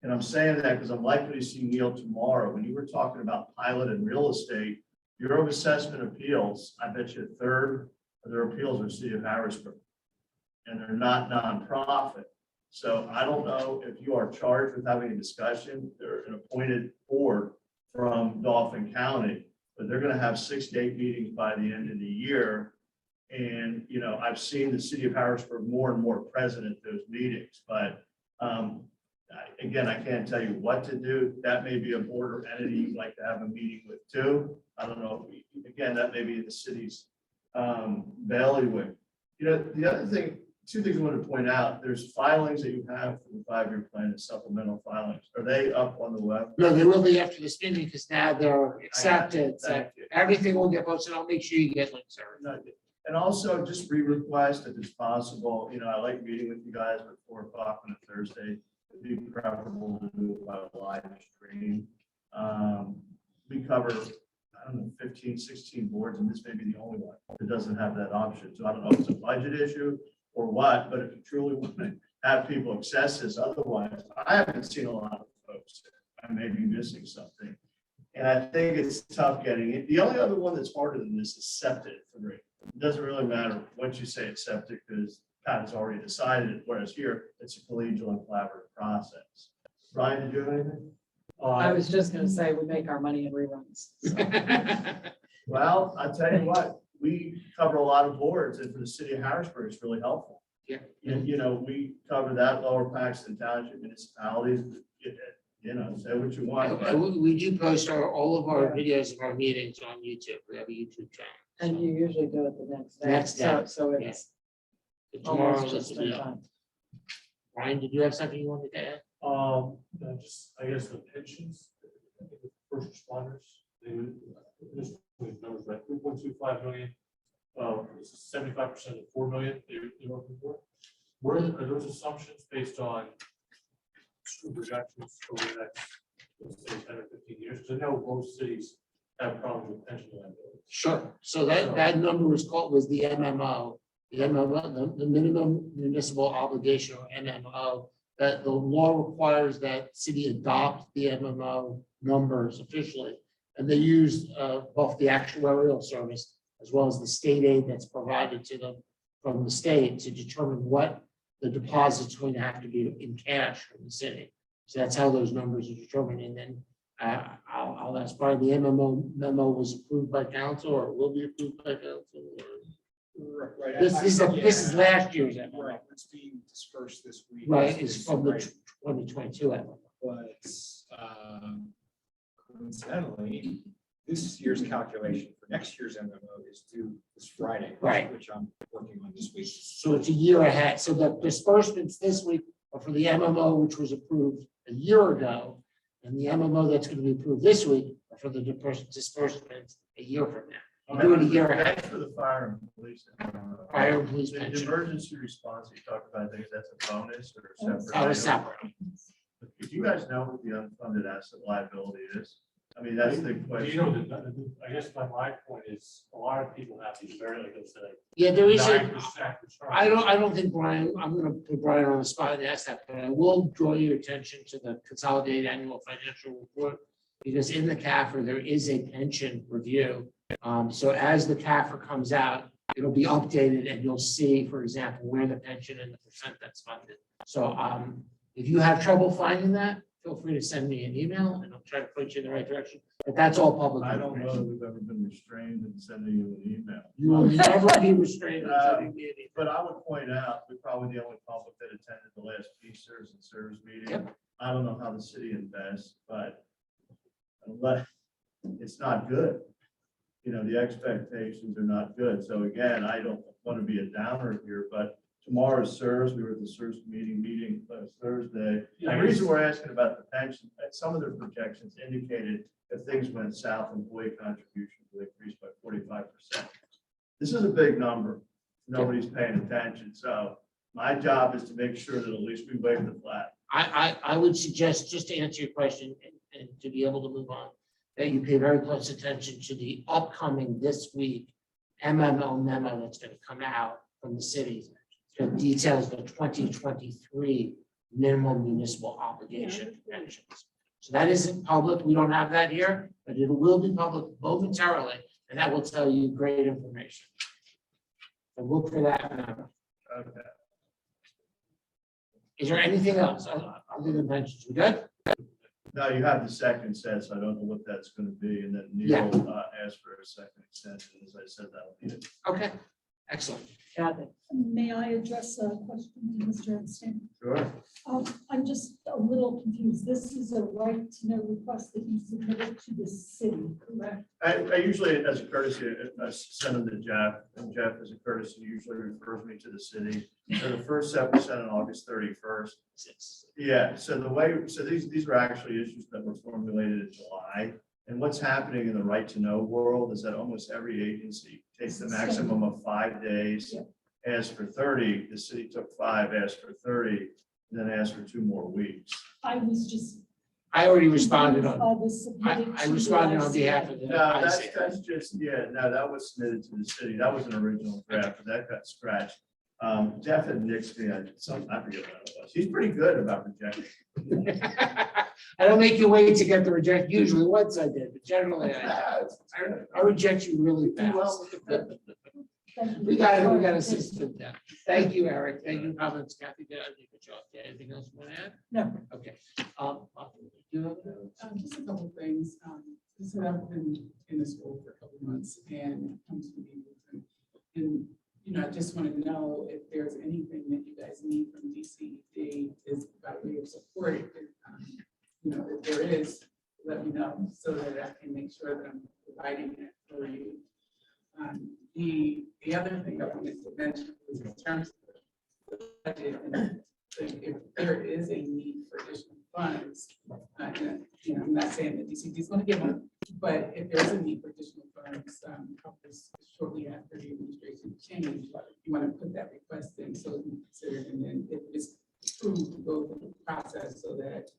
[SPEAKER 3] And I'm saying that because I'm likely to see Neil tomorrow. When you were talking about pilot and real estate, Bureau of Assessment appeals, I bet you a third of their appeals are City of Harrisburg. And they're not nonprofit. So I don't know if you are charged with having a discussion. They're an appointed board from Dauphin County, but they're going to have 6 to 8 meetings by the end of the year. And, you know, I've seen the City of Harrisburg more and more present at those meetings, but again, I can't tell you what to do. That may be a board or entity you'd like to have a meeting with too. I don't know. Again, that may be the city's bailiwick. You know, the other thing, 2 things I want to point out, there's filings that you have for the 5-year plan and supplemental filings. Are they up on the web?
[SPEAKER 7] No, they will be after this meeting because now they're accepted. So
[SPEAKER 3] Thank you.
[SPEAKER 7] everything will get posted. I'll make sure you get links. Sir.
[SPEAKER 3] And also just re-request if it's possible, you know, I like meeting with you guys at 4 o'clock on a Thursday. It'd be preferable to do it by live stream. We cover, I don't know, 15, 16 boards, and this may be the only one that doesn't have that option. So I don't know if it's a budget issue or what, but if you truly want to have people access this, otherwise, I haven't seen a lot of folks. I may be missing something. And I think it's tough getting it. The only other one that's harder than this is septic for me. It doesn't really matter what you say it's septic because Pat has already decided it, whereas here it's a collegial and collaborative process. Brian, did you have anything?
[SPEAKER 1] I was just gonna say, we make our money in reruns. So.
[SPEAKER 3] Well, I'll tell you what, we cover a lot of boards, and for the city of Harrisburg, it's really helpful.
[SPEAKER 7] Yeah.
[SPEAKER 3] You know, we cover that lower Paxton Township municipalities, you know, say what you want. but-
[SPEAKER 7] We do post all of our videos of our meetings on YouTube. We have a YouTube channel.
[SPEAKER 1] And you usually do it the next day.
[SPEAKER 7] Next day,
[SPEAKER 1] So it's
[SPEAKER 7] Tomorrow,
[SPEAKER 1] almost
[SPEAKER 7] let's
[SPEAKER 1] just
[SPEAKER 7] do
[SPEAKER 1] in
[SPEAKER 7] that.
[SPEAKER 1] time.
[SPEAKER 7] Ryan, did you have something you wanted to add?
[SPEAKER 10] Just, I guess the pensions, the first responders, they would, just with numbers like 3.25 million, 75% of 4 million they're looking for. Where are those assumptions based on school projections over the next, let's say, 10 or 15 years? Because I know most cities have problems with pension liability.
[SPEAKER 7] Sure. So that number was the MMO. The MMO, the minimum municipal obligation, or MMO, that the law requires that city adopt the MMO numbers officially. And they use both the actuarial service as well as the state aid that's provided to them from the state to determine what the deposit's going to have to be in cash from the city. So that's how those numbers are determined. And then I'll ask Brian, the MMO memo was approved by council or will be approved by council? Or?
[SPEAKER 4] Right.
[SPEAKER 7] This is last year's MMO.
[SPEAKER 4] Right, it's being dispersed this week.
[SPEAKER 7] Right, it's from the
[SPEAKER 4] Right.
[SPEAKER 7] 2022 MMO.
[SPEAKER 4] But coincidentally, this year's calculation for next year's MMO is due this Friday.
[SPEAKER 7] Right.
[SPEAKER 4] Which I'm working on this week.
[SPEAKER 7] So it's a year ahead. So the disbursements this week are for the MMO, which was approved a year ago. And the MMO that's going to be approved this week are for the disbursements a year from now. We're doing a year ahead.
[SPEAKER 3] Thanks for the fire and police.
[SPEAKER 7] Fire and police
[SPEAKER 3] The
[SPEAKER 7] pension.
[SPEAKER 3] emergency response you talked about, I think that's a bonus or separate.
[SPEAKER 7] That was
[SPEAKER 3] item.
[SPEAKER 7] separate.
[SPEAKER 3] Do you guys know what the unfunded asset liability is? I mean, that's the
[SPEAKER 10] You
[SPEAKER 3] question.
[SPEAKER 10] know, I guess my point is, a lot of people have these very, like I said,
[SPEAKER 7] Yeah, there is a,
[SPEAKER 10] 9% return.
[SPEAKER 7] I don't think Brian, I'm gonna put Brian on the spot and ask that, but I will draw your attention to the consolidated annual financial report. Because in the CAFR, there is a pension review. So as the CAFR comes out, it'll be updated and you'll see, for example, where the pension and the percent that's funded. So if you have trouble finding that, feel free to send me an email and I'll try to point you in the right direction. But that's all public
[SPEAKER 3] I don't know that
[SPEAKER 7] information.
[SPEAKER 3] we've ever been restrained in sending you an email.
[SPEAKER 7] You will never be restrained in sending me an email.
[SPEAKER 3] But I would point out, we're probably the only public that attended the last PSERS and SERS meeting.
[SPEAKER 7] Yep.
[SPEAKER 3] I don't know how the city invests, but it's not good. You know, the expectations are not good. So again, I don't want to be a downer here, but tomorrow's SERS, we were at the SERS meeting last Thursday. The reason we're asking about the pension, some of their projections indicated if things went south, employee contributions would increase by 45%. This is a big number. Nobody's paying attention. So my job is to make sure that at least we wave the flag.
[SPEAKER 7] I would suggest, just to answer your question and to be able to move on, that you pay very close attention to the upcoming this week MMO memo that's going to come out from the cities that details the 2023 minimum municipal obligation pensions. So that isn't public. We don't have that here, but it will be public momentarily, and that will tell you great information. So look for that memo.
[SPEAKER 3] Okay.
[SPEAKER 7] Is there anything else other than pensions? We good?
[SPEAKER 3] No, you have the second set, so I don't know what that's going to be. And then
[SPEAKER 7] Yeah.
[SPEAKER 3] Neil asked for a second extension. As I said, that'll be it.
[SPEAKER 7] Okay, excellent.
[SPEAKER 1] Kathy.
[SPEAKER 9] May I address a question to Mr. Epstein?
[SPEAKER 3] Sure.
[SPEAKER 9] I'm just a little confused. This is a right to know request that you submitted to the city, correct?
[SPEAKER 3] I usually, as a courtesy, I send them to Jeff, and Jeff, as a courtesy, usually refers me to the city. So the first 7% on August 31st. Yeah, so these are actually issues that were formulated in July. And what's happening in the right to know world is that almost every agency takes the maximum of 5 days.
[SPEAKER 9] Yeah.
[SPEAKER 3] Asked for 30, the city took 5, asked for 30, and then asked for 2 more weeks.
[SPEAKER 9] I was just.
[SPEAKER 7] I already responded on,
[SPEAKER 9] Was
[SPEAKER 7] I
[SPEAKER 9] submitted to
[SPEAKER 7] responded
[SPEAKER 9] the
[SPEAKER 7] on behalf of the.
[SPEAKER 3] No,
[SPEAKER 7] ICA.
[SPEAKER 3] that's just, yeah, no, that was submitted to the city. That was an original draft, but that got scratched. Jeff had nixed me, I forget what it was. He's pretty good about rejecting.
[SPEAKER 7] I don't make you wait to get the reject, usually once I did, but generally I reject you really fast. We got a system down. Thank you, Eric. Thank you, comments, Kathy. Did I do a good job? Anything else you want to add?
[SPEAKER 9] No.
[SPEAKER 7] Okay. You have-
[SPEAKER 11] Just a couple of things. So I've been in this role for a couple of months and come to meetings and, you know, I just want to know if there's anything that you guys need from DCD is by way of support. You know, if there is, let me know so that I can make sure that I'm providing it for you. The other thing I wanted to mention was in terms of the budget, and if there is a need for additional funds, and, you know, I'm not saying that DCD is going to give them, but if there's a need for additional funds, shortly after the administration change, you want to put that request in so we consider it, and then if it's approved, to go through the process so that,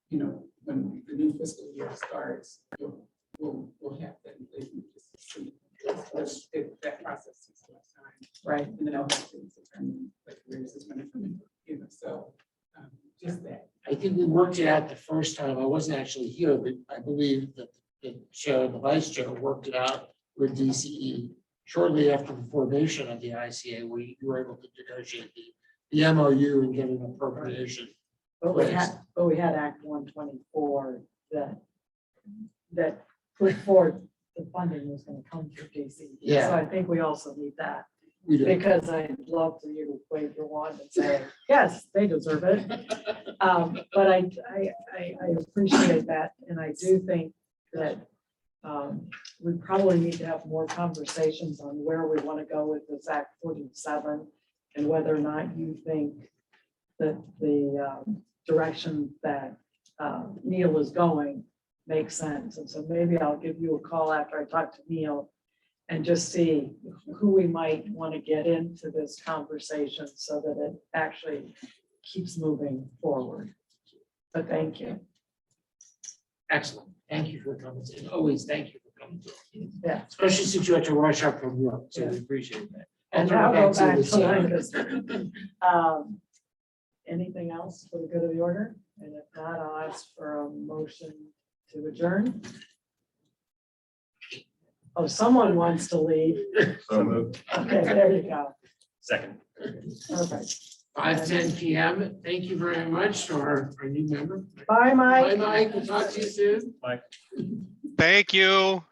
[SPEAKER 11] you know, when the new fiscal year starts, we'll have that in place. That process takes a lot of time.
[SPEAKER 1] Right.
[SPEAKER 11] And then I'll have to determine like where this is going to come in, you know, so just that.
[SPEAKER 7] I think we worked it out the first time. I wasn't actually here, but I believe that the chair and the vice chair worked it out with DCE shortly after the formation of the ICA. We were able to negotiate the MOU and get an appropriation.
[SPEAKER 1] But we had Act 124 that put forth the funding was going to come through DC.
[SPEAKER 7] Yeah.
[SPEAKER 1] So I think we also need that,
[SPEAKER 7] We do.
[SPEAKER 1] because I'd love for you to wave your wand and say, yes, they deserve it. But I appreciate that, and I do think that we probably need to have more conversations on where we want to go with this Act 47 and whether or not you think that the direction that Neil is going makes sense. And so maybe I'll give you a call after I talk to Neil and just see who we might want to get into this conversation so that it actually keeps moving forward. But thank you.
[SPEAKER 7] Excellent. Thank you for coming. And always thank you for coming.
[SPEAKER 1] Yeah.
[SPEAKER 7] Especially since you had to rush up from work, so we appreciate that.
[SPEAKER 1] And now go back to Lancaster. Anything else for the good of the order? And if not, I'll ask for a motion to adjourn. Oh, someone wants to leave.
[SPEAKER 8] So moved.
[SPEAKER 1] Okay, there you go.
[SPEAKER 5] Second.
[SPEAKER 1] Perfect.
[SPEAKER 7] 5:10 PM. Thank you very much to our new member.
[SPEAKER 1] Bye,
[SPEAKER 7] Bye,
[SPEAKER 1] Mike.
[SPEAKER 7] Mike. We'll talk to you soon.
[SPEAKER 2] Thank you.